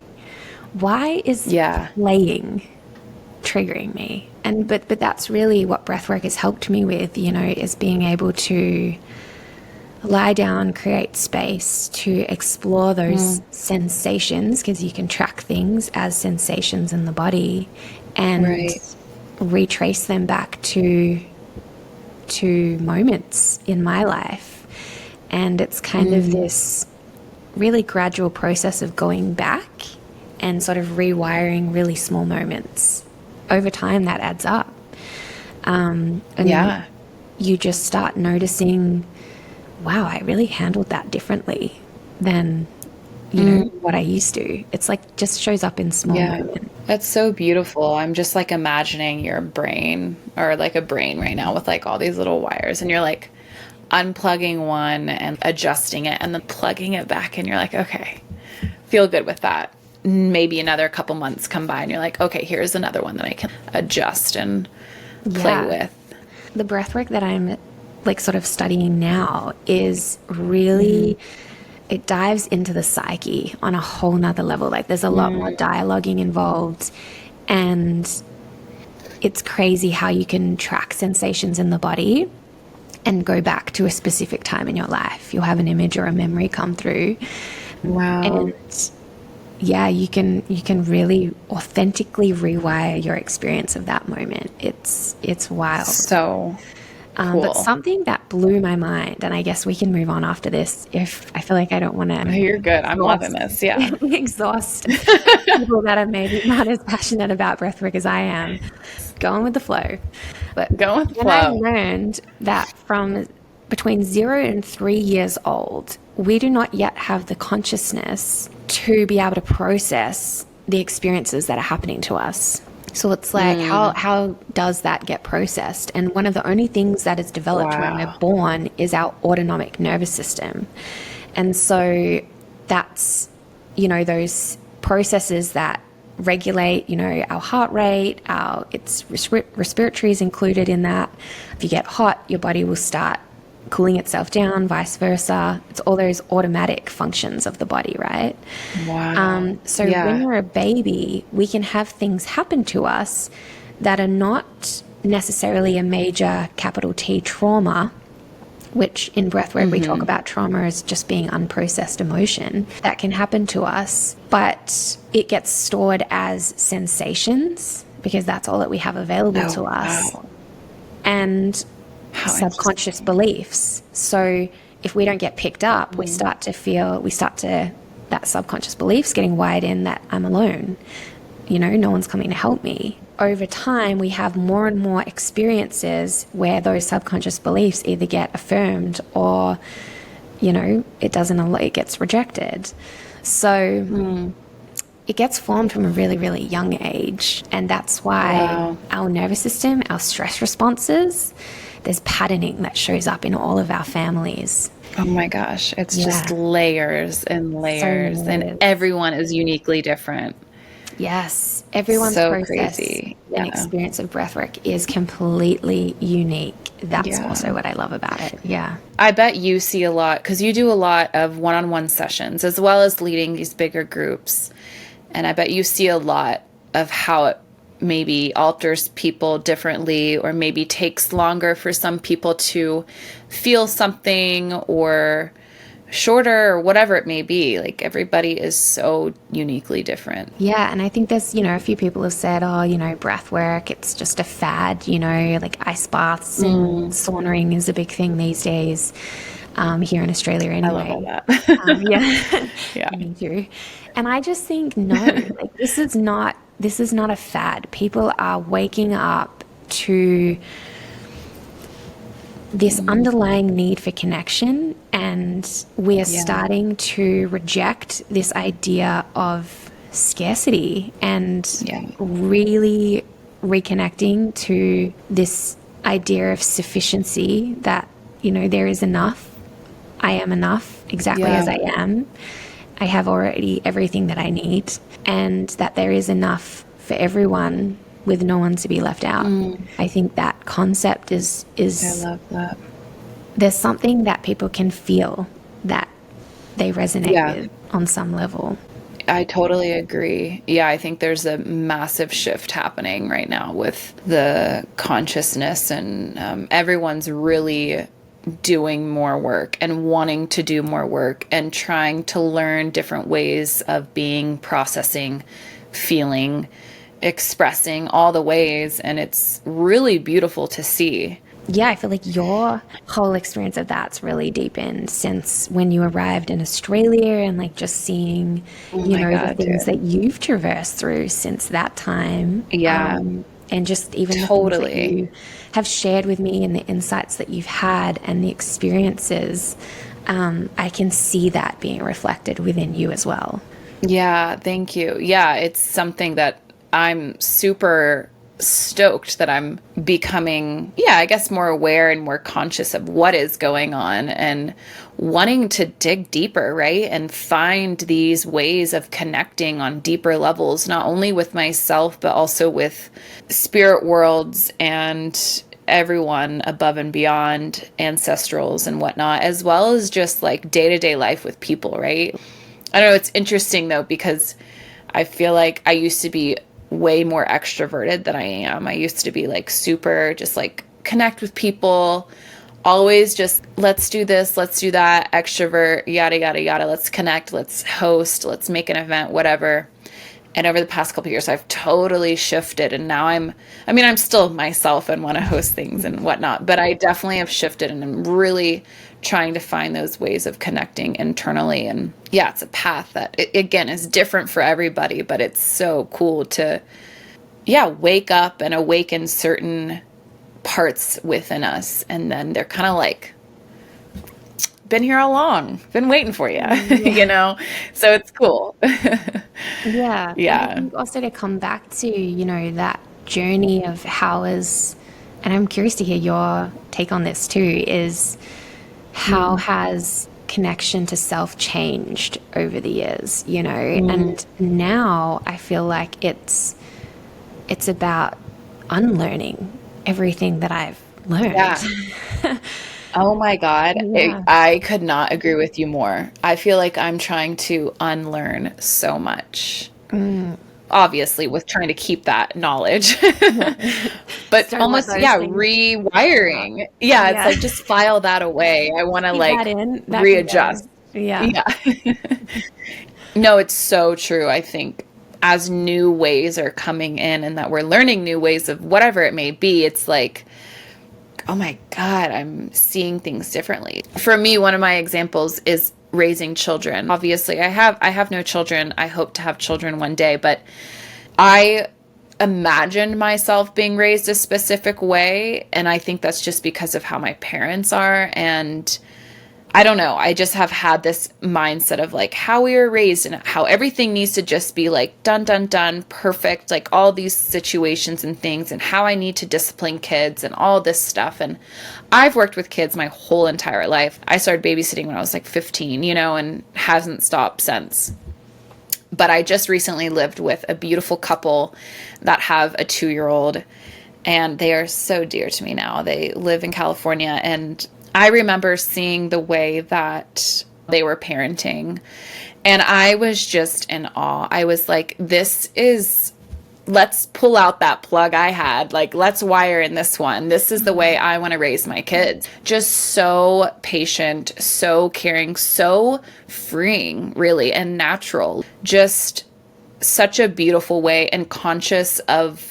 Why is Yeah. playing triggering me? And but that's really what breathwork has helped me with, you know, is being able to lie down, create space to explore those sensations, because you can track things as sensations in the body, and Right. retrace them back to moments in my life. And it's kind of this really gradual process of going back and sort of rewiring really small moments. Over time, that adds up. And Yeah. you just start noticing, wow, I really handled that differently than, you know, what I used to. It's like just shows up in small moments. That's so beautiful. I'm just like imagining your brain, or like a brain right now with like all these little wires, and you're like unplugging one and adjusting it and then plugging it back, and you're like, okay, feel good with that. Maybe another couple months come by and you're like, okay, here's another one that I can adjust and play with. The breathwork that I'm like sort of studying now is really, it dives into the psyche on a whole nother level. Like there's a lot more dialoguing involved, and it's crazy how you can track sensations in the body and go back to a specific time in your life. You'll have an image or a memory come through. Wow. And yeah, you can really authentically rewire your experience of that moment. It's wild. So cool. But something that blew my mind, and I guess we can move on after this if I feel like I don't want to. You're good. I'm loving this. Yeah. Exhaust people that are maybe not as passionate about breathwork as I am. Going with the flow. But Go with the when I flow. learned that from between 0 and 3 years old, we do not yet have the consciousness to be able to process the experiences that are happening to us. So it's like, how does that get processed? And one of the only things that is developed when we're born is our autonomic nervous system. And so that's, you know, those processes that regulate, you know, our heart rate, it's respiratory is included in that. If you get hot, your body will start cooling itself down, vice versa. It's all those automatic functions of the body, right? Wow. So when we're a baby, we can have things happen to us that are not necessarily a major capital T trauma, which in breathwork we talk about trauma as just being unprocessed emotion that can happen to us, but it gets stored as sensations because that's all that we have available to us. And subconscious beliefs. So if we don't get picked up, that subconscious beliefs getting wired in that I'm alone, you know, no one's coming to help me. Over time, we have more and more experiences where those subconscious beliefs either get affirmed or, you know, it gets rejected. So it gets formed from a really, really young age. And that's why our nervous system, our stress responses, there's patterning that shows up in all of our families. Oh my gosh. It's just layers and layers, and everyone is uniquely different. Yes. Everyone's So process crazy. and experience of breathwork is completely unique. That's also what I love about it. Yeah. I bet you see a lot, because you do a lot of one-on-one sessions as well as leading these bigger groups. And I bet you see a lot of how it maybe alters people differently, or maybe takes longer for some people to feel something, or shorter, or whatever it may be. Like everybody is so uniquely different. Yeah, and I think there's, you know, a few people have said, oh, you know, breath work, it's just a fad, you know, like ice baths and saunaing is a big thing these days here in Australia anyway. I love all that. Yeah, me too. And I just think, no, like this is not a fad. People are waking up to this underlying need for connection, and we are starting to reject this idea of scarcity and really reconnecting to this idea of sufficiency, that, you know, there is enough. I am enough exactly as I am. I have already everything that I need, and that there is enough for everyone with no one to be left out. I think that concept is I love that. there's something that people can feel that they resonate with on some level. I totally agree. Yeah, I think there's a massive shift happening right now with the consciousness, and everyone's really doing more work and wanting to do more work and trying to learn different ways of being, processing, feeling, expressing, all the ways. And it's really beautiful to see. Yeah, I feel like your whole experience of that's really deepened since when you arrived in Australia, and like just seeing, you know, the things that you've traversed through since that time. Yeah. And just even the things that you have shared with me, and the insights that you've had and the experiences, I can see that being reflected within you as well. Yeah, thank you. Yeah, it's something that I'm super stoked that I'm becoming, I guess, more aware and more conscious of what is going on, and wanting to dig deeper, right? And find these ways of connecting on deeper levels, not only with myself, but also with spirit worlds and everyone above and beyond, ancestrals and whatnot, as well as just like day-to-day life with people, right? I don't know, it's interesting though, because I feel like I used to be way more extroverted than I am. I used to be like super just like connect with people, always just let's do this, let's do that, extrovert, yada, yada, yada. Let's connect, let's host, let's make an event, whatever. And over the past couple of years, I've totally shifted. And now I'm still myself and want to host things and whatnot, but I definitely have shifted, and I'm really trying to find those ways of connecting internally. And yeah, it's a path that, again, is different for everybody, but it's so cool to, wake up and awaken certain parts within us. And then they're kind of like, been here all along, been waiting for you, you know? So it's cool. Yeah. Yeah. I think also to come back to, you know, that journey of how is, and I'm curious to hear your take on this too, is how has connection to self changed over the years, you know? And now I feel like it's about unlearning everything that I've learned. Yeah. Oh my God. Yeah. I could not agree with you more. I feel like I'm trying to unlearn so much. Obviously, with trying to keep that knowledge, but Don't almost, let those things rewiring. Yeah, it's like just file that away. I want to keep that like in, that can readjust. go. Yeah. No, it's so true. I think as new ways are coming in, and that we're learning new ways of whatever it may be, it's like, oh my God, I'm seeing things differently. For me, one of my examples is raising children. Obviously, I have no children. I hope to have children one day, but I imagined myself being raised a specific way, and I think that's just because of how my parents are. And I don't know, I just have had this mindset of like how we were raised, and how everything needs to just be like done, done, done, perfect, like all these situations and things, and how I need to discipline kids and all this stuff. And I've worked with kids my whole entire life. I started babysitting when I was like 15, you know, and hasn't stopped since. But I just recently lived with a beautiful couple that have a 2-year-old, and they are so dear to me now. They live in California, and I remember seeing the way that they were parenting, and I was just in awe. I was like, let's pull out that plug I had. Like, let's wire in this one. This is the way I want to raise my kids. Just so patient, so caring, so freeing, really, and natural. Just such a beautiful way, and conscious of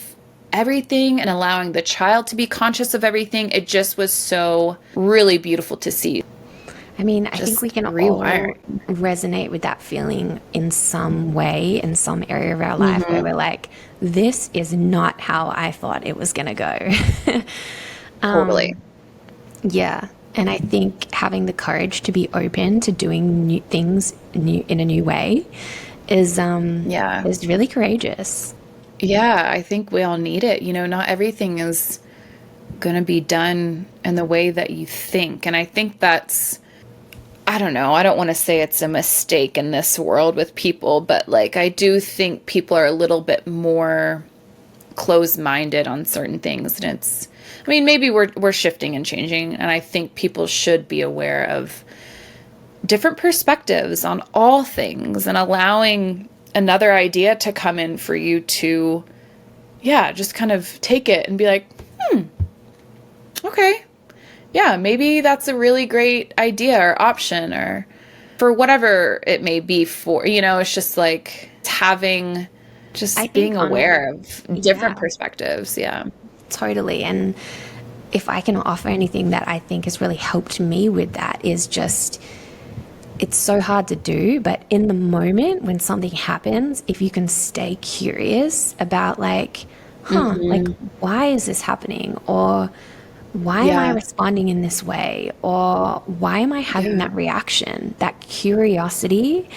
everything, and allowing the child to be conscious of everything. It just was so really beautiful to see. I mean, I think we can all resonate with that feeling in some way, in some area of our life, where we're like, this is not how I thought it was going to go. Totally. Yeah. And I think having the courage to be open to doing new things in a new way is really courageous. Yeah, I think we all need it. Not everything is going to be done in the way that you think. And I think that's, I don't know, I don't want to say it's a mistake in this world with people, but like I do think people are a little bit more closed-minded on certain things. And maybe we're shifting and changing, and I think people should be aware of different perspectives on all things and allowing another idea to come in for you to, yeah, just kind of take it and be like, okay, yeah, maybe that's a really great idea or option, or for whatever it may be for, it's just like having, just I think being aware of different yeah, perspectives. Yeah. totally. And if I can offer anything that I think has really helped me with that is just, it's so hard to do, but in the moment when something happens, if you can stay curious about like, like why is this happening? Or why am I Yeah. responding in this way? Or why am I having that reaction? That curiosity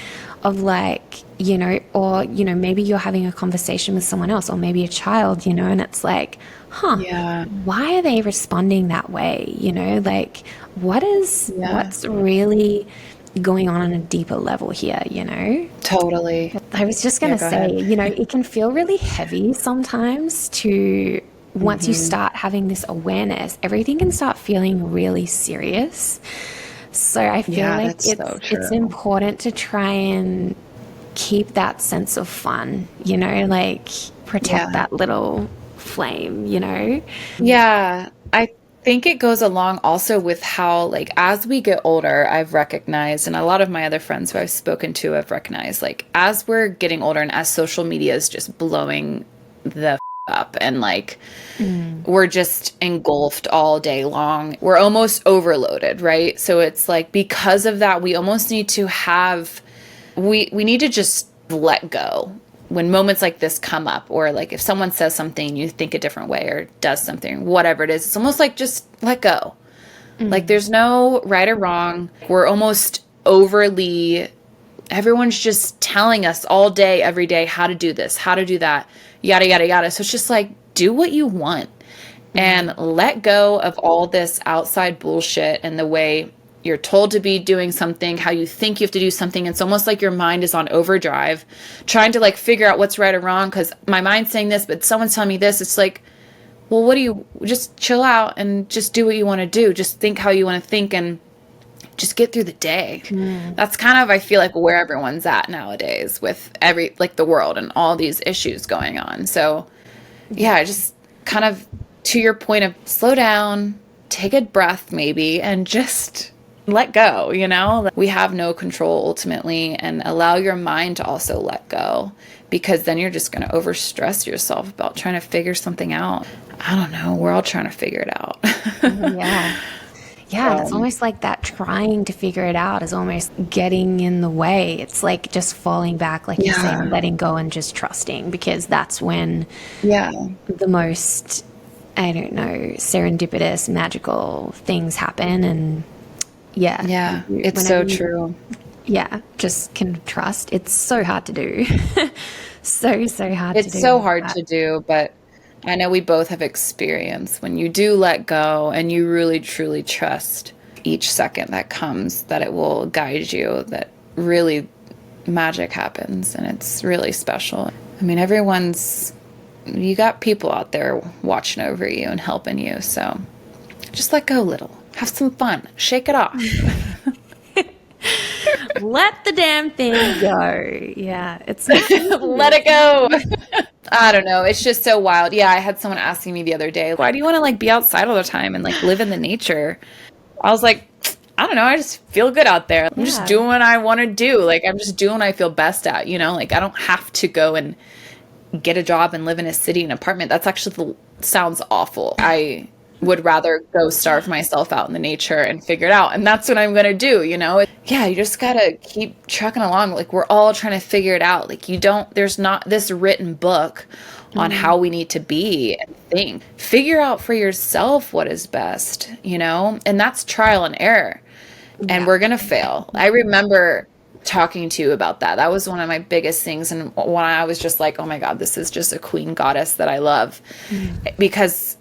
of like, or, maybe you're having a conversation with someone else or maybe a child, and it's like, Yeah. why are they responding that way? Like what's really going on a deeper level here? Totally. I was just going Yeah, to go say, ahead. it can feel really heavy sometimes to, once you start having this awareness, everything can start feeling really serious. So I feel Yeah, like that's so it's true. important to try and keep that sense of fun, like protect Yeah. that little flame. Yeah. I think it goes along also with how, like, as we get older, I've recognized, and a lot of my other friends who I've spoken to have recognized, like, as we're getting older and as social media is just blowing the up and like we're just engulfed all day long, we're almost overloaded, right? So it's like, because of that, we almost need to have, we need to just let go when moments like this come up, or like if someone says something you think a different way or does something, whatever it is, it's almost like just let go. Like there's no right or wrong. We're almost overly, everyone's just telling us all day every day how to do this, how to do that, yada yada yada. So it's just like, do what you want and let go of all this outside bullshit and the way you're told to be doing something, how you think you have to do something. It's almost like your mind is on overdrive, trying to like figure out what's right or wrong, because my mind's saying this, but someone's telling me this. It's like, well, what do you, just chill out and just do what you want to do. Just think how you want to think and just get through the day. That's kind of, I feel like, where everyone's at nowadays with like the world and all these issues going on. So yeah, just kind of to your point of slow down, take a breath maybe, and just let go. We have no control ultimately, and allow your mind to also let go, because then you're just going to overstress yourself about trying to figure something out. I don't know. We're all trying to figure it out. Yeah. Yeah, and it's almost like that trying to figure it out is almost getting in the way. It's like just falling back, like you say, Yeah. letting go and just trusting, because that's when Yeah. the most, I don't know, serendipitous, magical things happen. And yeah, Yeah. It's whenever so you, true. yeah, just can trust. It's so hard to do. So hard to It's do so with hard that. to do, but I know we both have experience when you do let go and you really truly trust each second that comes, that it will guide you, that really magic happens, and it's really special. You got people out there watching over you and helping you, so just let go a little. Have some fun. Shake it off. Let the damn thing go. Yeah, it's not easy. Let it go. I don't know. It's just so wild. Yeah, I had someone asking me the other day, why do you want to like be outside all the time and like live in the nature? I was like, I don't know. I just feel good out there. I'm just Yeah. doing what I want to do. Like, I'm just doing what I feel best at. Like I don't have to go and get a job and live in a city, an apartment. That's actually sounds awful. I would rather go starve myself out in the nature and figure it out. And that's what I'm going to do. Yeah, you just got to keep trucking along. Like, we're all trying to figure it out. Like, there's not this written book on how we need to be and think. Figure out for yourself what is best, and that's trial and error. And Yeah. we're going to fail. I remember talking to you about that. That was one of my biggest things. And when I was just like, oh my God, this is just a queen goddess that I love. Because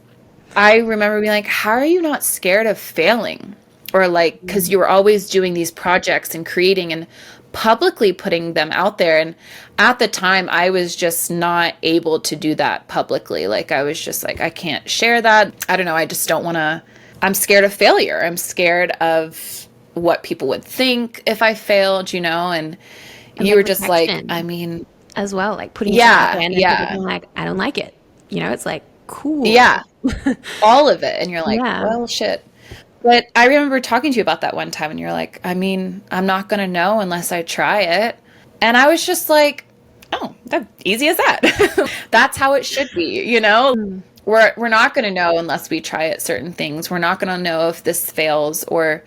I remember being like, how are you not scared of failing? Or like, because you were always doing these projects and creating and publicly putting them out there. And at the time, I was just not able to do that publicly. Like, I was just like, I can't share that. I don't know. I just don't want to. I'm scared of failure. I'm scared of what people would think if I failed, and you were just like, I mean, as well, like putting yourself out there and people being like, I don't like it. It's like, cool. Yeah. All of it. And you're like, well, shit. But I remember talking to you about that one time and you're like, I mean, I'm not going to know unless I try it. And I was just like, oh, that's easy as that. That's how it should be, We're not going to know unless we try at certain things. We're not going to know if this fails or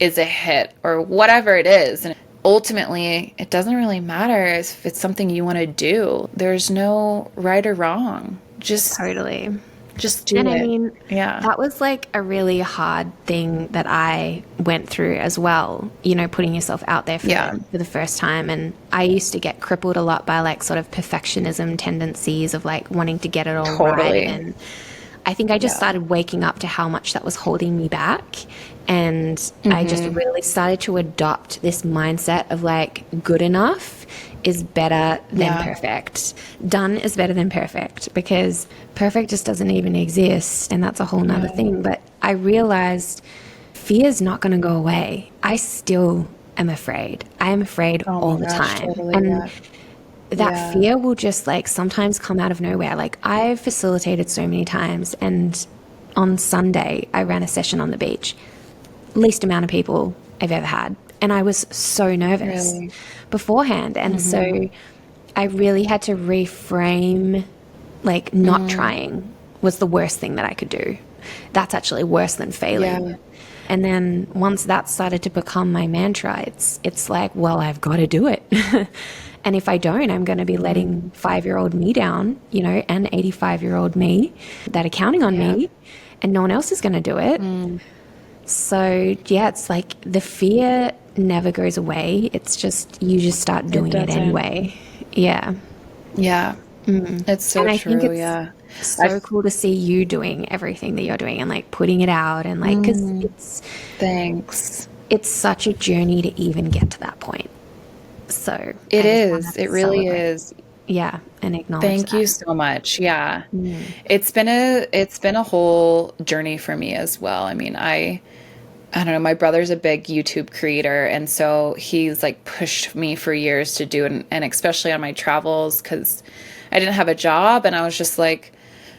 is a hit or whatever it is. And ultimately, it doesn't really matter if it's something you want to do. There's no right or wrong. Just totally. Just do it. And I mean, yeah, that was like a really hard thing that I went through as well, putting yourself out there for the first time. And I used to get crippled a lot by like sort of perfectionism tendencies of like wanting to get it all right. And I think I just started waking up to how much that was holding me back. And I just really started to adopt this mindset of like good enough is better than perfect. Done is better than perfect, because perfect just doesn't even exist. And that's a whole nother thing. But I realized fear is not going to go away. I still am afraid. I am afraid all the time. Totally, and that fear will just like sometimes come out of nowhere. Like I've facilitated so many times, and on Sunday I ran a session on the beach. Least amount of people I've ever had. And I was so nervous beforehand. And so I really had to reframe, like not trying was the worst thing that I could do. That's actually worse than failing. Yeah. And then once that started to become my mantra, it's like, well, I've got to do it. And if I don't, I'm going to be letting 5-year-old me down, and 85-year-old me that are counting on me, and no one else is going to do it. So, it's like the fear never goes away. It's just, you just start doing it anyway. Yeah. Yeah. It's so and I true. Think it's so cool to see you doing everything that you're doing and like putting it out and like, because thanks. It's such a journey to even get to that point. So it is. It really is. Yeah, and acknowledge Thank you so much. Yeah. It's been a whole journey for me as well. I mean, I don't know, my brother's a big YouTube creator, and so he's like pushed me for years to do it, and especially on my travels, because I didn't have a job, and I was just like,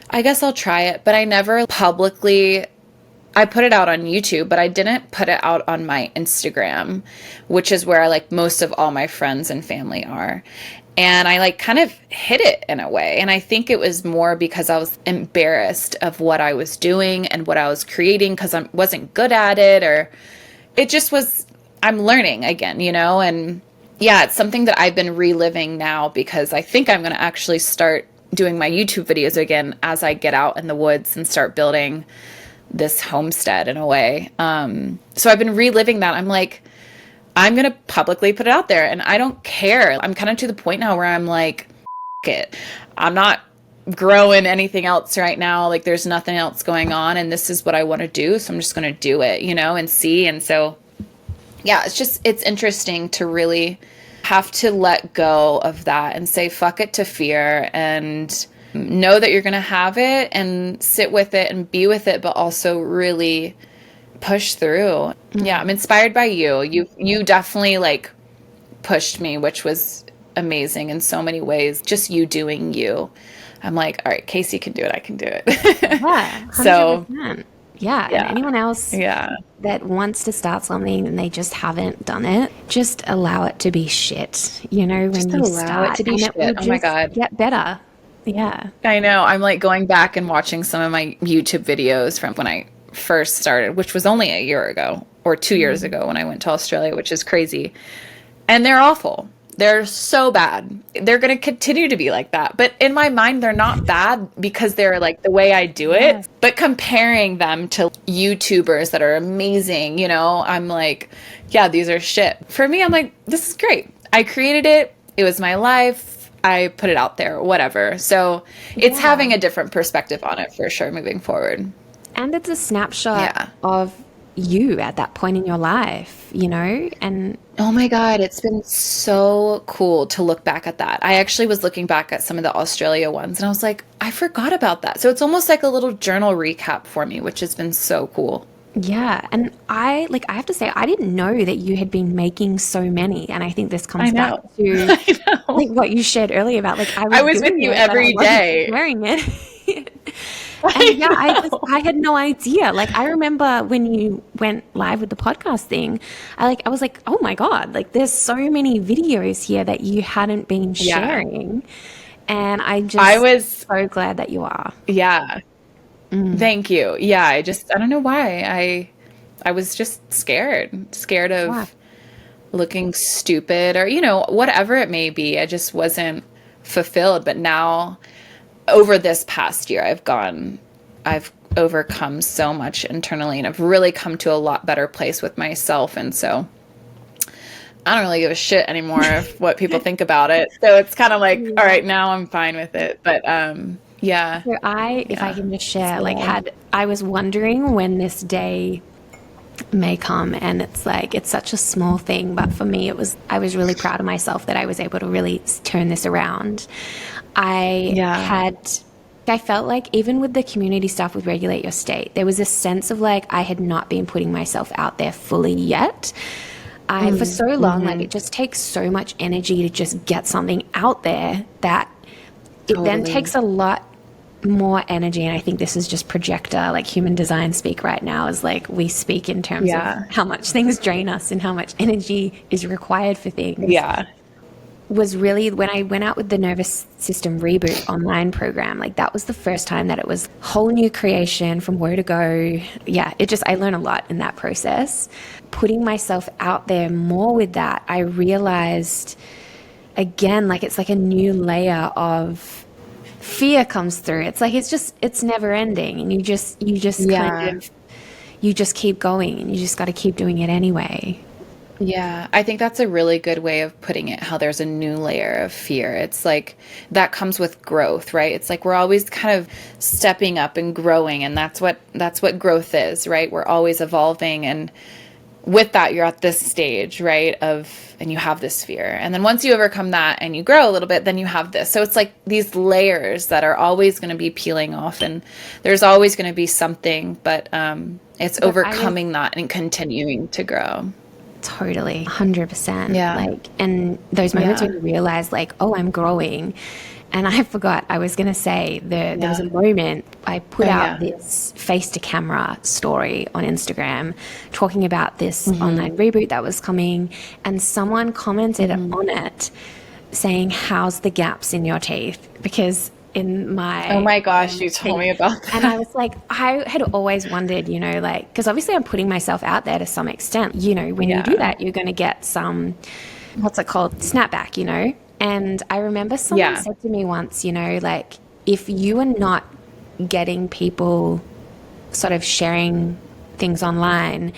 I guess I'll try it. But I never publicly, I put it out on YouTube, but I didn't put it out on my Instagram, which is where like most of all my friends and family are. And I like kind of hid it in a way. And I think it was more because I was embarrassed of what I was doing and what I was creating, because I wasn't good at it, or it just was, I'm learning again, and it's something that I've been reliving now, because I think I'm going to actually start doing my YouTube videos again as I get out in the woods and start building this homestead in a way. So I've been reliving that. I'm like, I'm going to publicly put it out there, and I don't care. I'm kind of to the point now where I'm like, it. I'm not growing anything else right now. Like there's nothing else going on, and this is what I want to do. So I'm just going to do it, and see. And so, it's interesting to really have to let go of that and say, fuck it to fear, and know that you're going to have it and sit with it and be with it, but also really push through. Yeah, I'm inspired by you. You definitely like pushed me, which was amazing in so many ways. Just you doing you. I'm like, all right, Casey can do it. I can do it. Yeah. 100%. So yeah. And anyone else that wants to start something and they just haven't done it, just allow it to be shit. When just you start, it to be shit. Oh my God. Get better. Yeah. I know. I'm like going back and watching some of my YouTube videos from when I first started, which was only a year ago or 2 years ago when I went to Australia, which is crazy. And they're awful. They're so bad. They're going to continue to be like that. But in my mind, they're not bad because they're like the way I do it. Yes. But comparing them to YouTubers that are amazing, I'm like, yeah, these are shit. For me, I'm like, this is great. I created it. It was my life. I put it out there, whatever. So it's having a different perspective on it for sure moving forward. And it's a snapshot of you at that point in your life, you know? And oh my God, it's been so cool to look back at that. I actually was looking back at some of the Australia ones and I was like, I forgot about that. So it's almost like a little journal recap for me, which has been so cool. yeah, and I have to say, I didn't know that you had been making so many, and I think this comes back to like what you shared earlier about like I was with you every day wearing it. And yeah, I had no idea. Like I remember when you went live with the podcast thing, I was like, oh my God, like there's so many videos here that you hadn't been sharing, and I was so glad that you are. Yeah. Thank you. Yeah, I don't know why. I was just scared of looking stupid or, whatever it may be. I just wasn't fulfilled. But now over this past year, I've overcome so much internally and I've really come to a lot better place with myself. And so I don't really give a shit anymore of what people think about it. So it's kind of like, all right, now I'm fine with it. But, yeah. So if I can just share, I was wondering when this day may come, and it's like, it's such a small thing, but for me, I was really proud of myself that I was able to really turn this around. I felt like even with the community stuff with Regulate Your State, there was a sense of like, I had not been putting myself out there fully yet. For so long, like it just takes so much energy to just get something out there that it then takes a lot more energy. And I think this is just projector, like human design speak right now, is like we speak in terms of how much things drain us and how much energy is required for things. Yeah. Was really when I went out with the Nervous System Reboot online program, like that was the first time that it was whole new creation from where to go. Yeah, I learned a lot in that process. Putting myself out there more with that, I realized again, like it's like a new layer of fear comes through. It's like it's never ending, and you just keep going, and you just got to keep doing it anyway. Yeah, I think that's a really good way of putting it, how there's a new layer of fear. It's like that comes with growth, right? It's like we're always kind of stepping up and growing, and that's what growth is, right? We're always evolving, and with that, you're at this stage, right, and you have this fear. And then once you overcome that and you grow a little bit, then you have this. So it's like these layers that are always going to be peeling off, and there's always going to be something, but it's overcoming that and continuing to grow. Totally, 100%. Yeah. Like, and those moments when you realize like, oh, I'm growing. And I forgot, I was going to say there was a moment I put out this face to camera story on Instagram talking about this online reboot that was coming. And someone commented on it saying, how's the gaps in your teeth? Because in my... Oh my gosh, you told me about that. And I was like, I had always wondered, like, because obviously I'm putting myself out there to some extent. When you do that, you're going to get some, what's it called? Snapback, And I remember someone said to me once, like, if you are not getting people sort of sharing things online,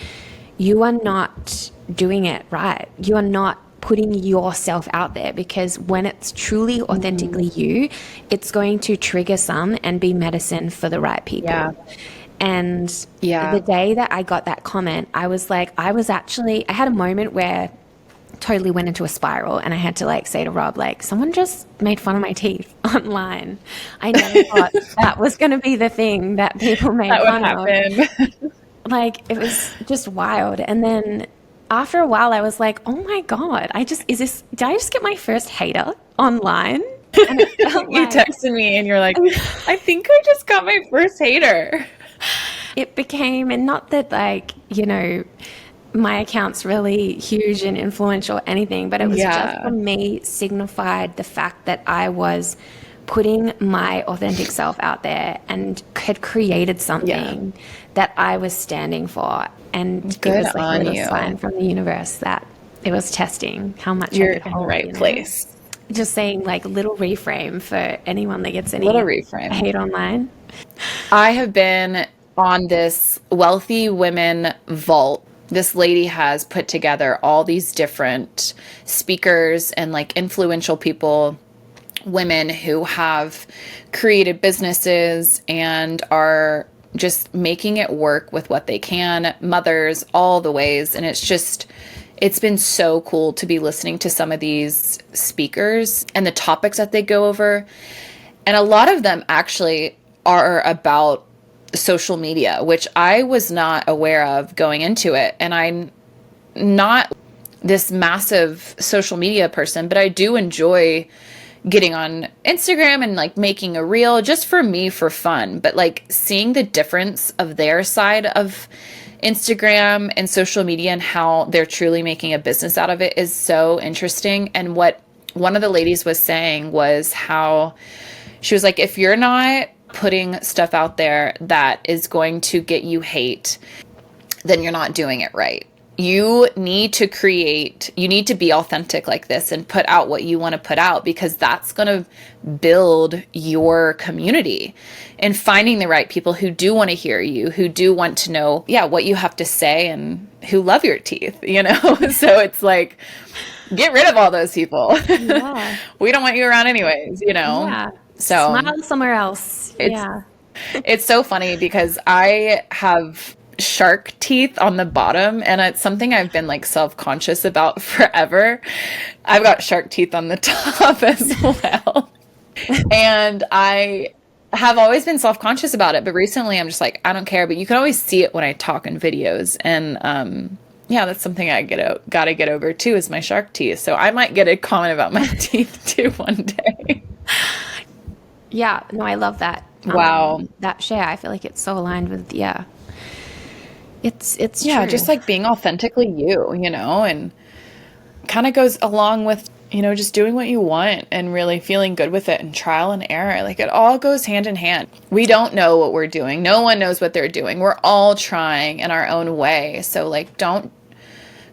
you are not doing it right. You are not putting yourself out there, because when it's truly authentically you, it's going to trigger some and be medicine for the right people. Yeah. And the day that I got that comment, I was like, I had a moment where totally went into a spiral, and I had to like say to Rob, like, someone just made fun of my teeth online. I never thought that was going to be the thing that people made fun of. Like, it was just wild. And then after a while I was like, oh my God, did I just get my first hater online? And it felt you texted me and you're like, I think I just got my first hater. It became, and not that like, my account's really huge and influential or anything, but it was just for me signified the fact that I was putting my authentic self out there and had created something that I was standing for. And it was like a little sign from the universe that it was testing how much you're in the right place. Just saying, like, little reframe for anyone that gets any hate online. I have been on this wealthy women vault this lady has put together all these different speakers and like influential people, women who have created businesses and are just making it work with what they can, mothers, all the ways. And it's been so cool to be listening to some of these speakers and the topics that they go over. And a lot of them actually are about social media, which I was not aware of going into it. And I'm not this massive social media person, but I do enjoy getting on Instagram and like making a reel just for me for fun. But like seeing the difference of their side of Instagram and social media and how they're truly making a business out of it is so interesting. And what one of the ladies was saying was how she was like, if you're not putting stuff out there that is going to get you hate, then you're not doing it right. You need to be authentic like this and put out what you want to put out, because that's going to build your community, and finding the right people who do want to hear you, who do want to know, what you have to say, and who love your teeth, So it's like, get rid of all those people. Yeah. We don't want you around anyways, Yeah. So smile somewhere else. It's so funny because I have shark teeth on the bottom, and it's something I've been like self-conscious about forever. I've got shark teeth on the top as well. And I have always been self-conscious about it, but recently I'm just like, I don't care, but you can always see it when I talk in videos. And that's something I gotta get over too, is my shark teeth. So I might get a comment about my teeth too one day. Yeah, no, I love that. Wow. That share, I feel like it's so aligned with, it's yeah, true. just like being authentically you, and kind of goes along with, just doing what you want and really feeling good with it, and trial and error. Like it all goes hand in hand. We don't know what we're doing. No one knows what they're doing. We're all trying in our own way. So like, don't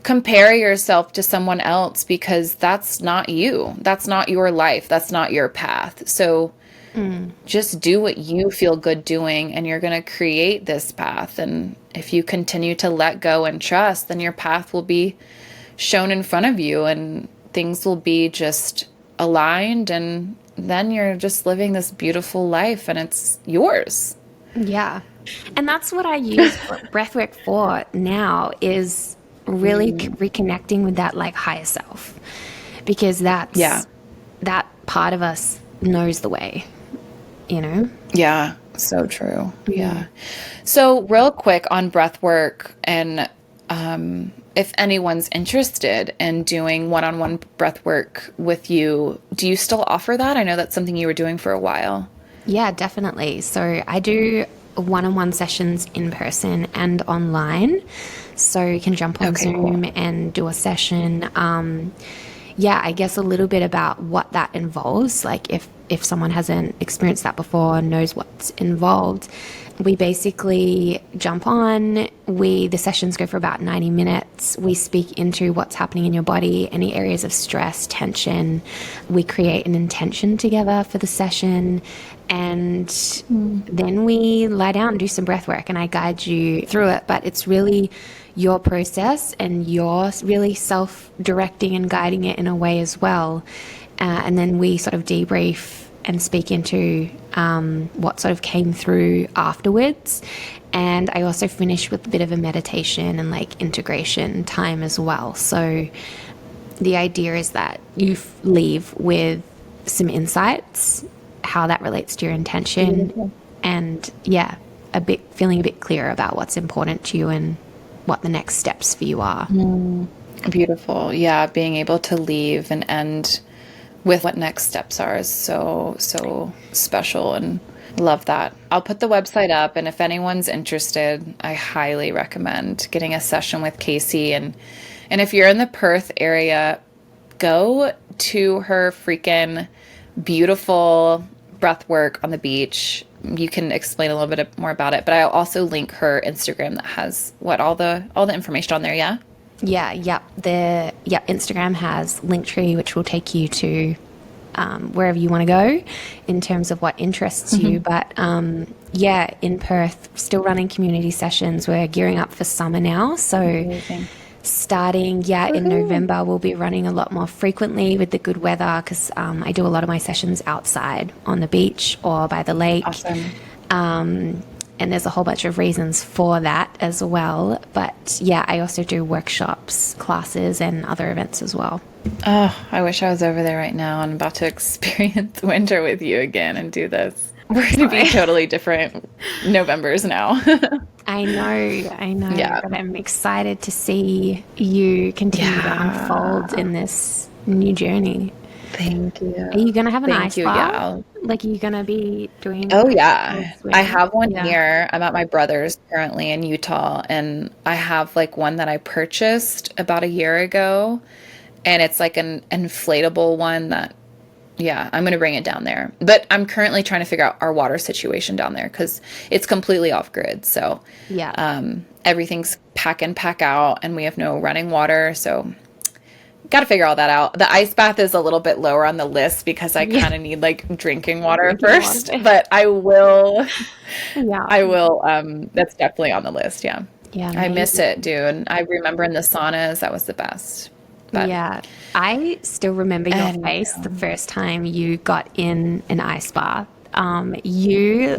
compare yourself to someone else, because that's not you. That's not your life. That's not your path. So just do what you feel good doing, and you're going to create this path. And if you continue to let go and trust, then your path will be shown in front of you, and things will be just aligned, and then you're just living this beautiful life, and it's yours. Yeah. And that's what I use breathwork for now, is really reconnecting with that like higher self, because that part of us knows the way. Yeah, so true. Yeah. So real quick on breath work, and if anyone's interested in doing one-on-one breath work with you, do you still offer that? I know that's something you were doing for a while. Yeah, definitely. So I do one-on-one sessions in person and online. So you can jump on Zoom and do a session. I guess a little bit about what that involves. Like if someone hasn't experienced that before and knows what's involved, we basically jump on. The sessions go for about 90 minutes. We speak into what's happening in your body, any areas of stress, tension. We create an intention together for the session, and then we lie down and do some breath work, and I guide you through it. But it's really your process, and you're really self-directing and guiding it in a way as well. And then we sort of debrief and speak into what sort of came through afterwards. And I also finish with a bit of a meditation and like integration time as well. So the idea is that you leave with some insights, how that relates to your intention, and feeling a bit clearer about what's important to you and what the next steps for you are. Beautiful. Yeah, being able to leave and end with what next steps are is so special, and love that. I'll put the website up, and if anyone's interested, I highly recommend getting a session with Casey. And if you're in the Perth area, go to her freaking beautiful breath work on the beach. You can explain a little bit more about it, but I'll also link her Instagram that has all the information on there. Yeah. The Instagram has Linktree, which will take you to wherever you want to go in terms of what interests you. But yeah, in Perth, still running community sessions. We're gearing up for summer now. So Amazing. starting, in November, we'll be running a lot more frequently with the good weather because I do a lot of my sessions outside on the beach or by the lake. Awesome. And there's a whole bunch of reasons for that as well. But yeah, I also do workshops, classes, and other events as well. Oh, I wish I was over there right now and about to experience winter with you again and do this. We're going to be totally different Novembers now. I know. Yeah. But I'm excited to see you continue to unfold in this new journey. Thank you. Are you going to have an ice bar? Yeah. Like, are you going to be doing... Oh, yeah. swimming? I have one here. I'm at my brother's currently in Utah, and I have like one that I purchased about a year ago, and it's like an inflatable one that, yeah, I'm going to bring it down there. But I'm currently trying to figure out our water situation down there because it's completely off grid. So everything's pack in, pack out, and we have no running water. So got to figure all that out. The ice bath is a little bit lower on the list because I kind of need like drinking water first, but I will, that's definitely on the list. Yeah. I miss it, dude. I remember in the saunas, that was the best. But yeah. I still remember your face the first time you got in an ice bath. You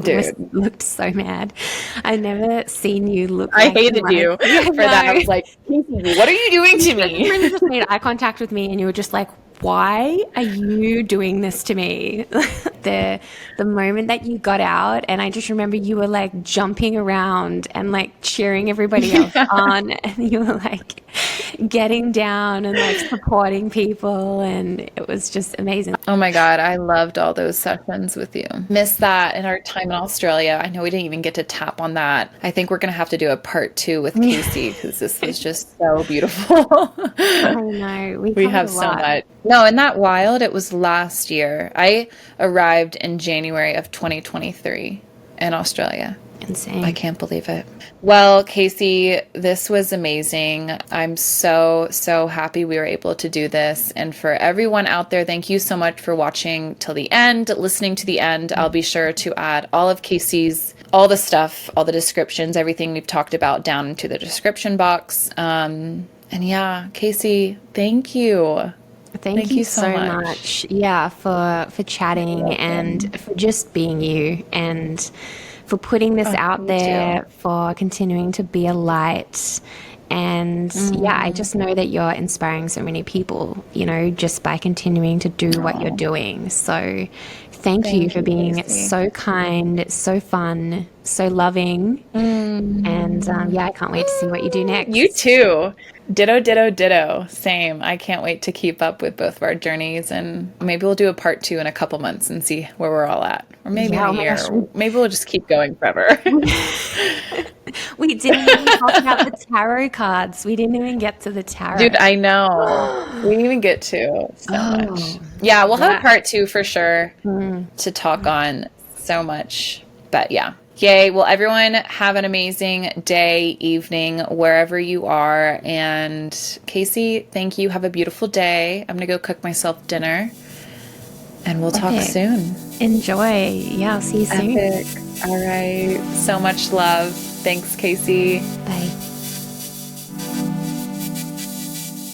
looked so mad. I never seen you look. I hated you for that. I was like, what are you doing to me? You just made eye contact with me, and you were just like, "Why are you doing this to me?" The moment that you got out, and I just remember you were like jumping around and like cheering everybody else on, and you were like getting down and like supporting people, and it was just amazing. Oh my God, I loved all those sessions with you. Missed that in our time in Australia. I know we didn't even get to tap on that. I think we're going to have to do a part 2 with Casey because this was just so beautiful. I know. We have so much. No, in that wild, it was last year. I arrived in January of 2023 in Australia. Insane. I can't believe it. Well, Casey, this was amazing. I'm so, so happy we were able to do this. And for everyone out there, thank you so much for watching till the end, listening to the end. I'll be sure to add all of Casey's, all the stuff, all the descriptions, everything we've talked about down into the description box. And yeah, Casey, thank you. Thank you so much. Yeah, for chatting and for just being you and for putting this out there, for continuing to be a light. And yeah, I just know that you're inspiring so many people, you know, just by continuing to do what you're doing. So thank you for being Casey. So kind, so fun, so loving. And yeah, I can't wait to see what you do next. You too. Ditto, ditto, ditto. Same. I can't wait to keep up with both of our journeys, and maybe we'll do a part 2 in a couple months and see where we're all at. Or maybe in a year. Maybe we'll just keep going forever. We didn't even talk about the tarot cards. We didn't even get to the tarot. Dude, I know. We didn't even get to so much. Yeah, we'll have a part 2 for sure to talk on so much. But yeah. Yay. Well, everyone have an amazing day, evening, wherever you are. And Casey, thank you. Have a beautiful day. I'm going to go cook myself dinner. And we'll talk soon. Enjoy. Yeah, I'll see you soon. Epic. All right. So much love. Thanks, Casey.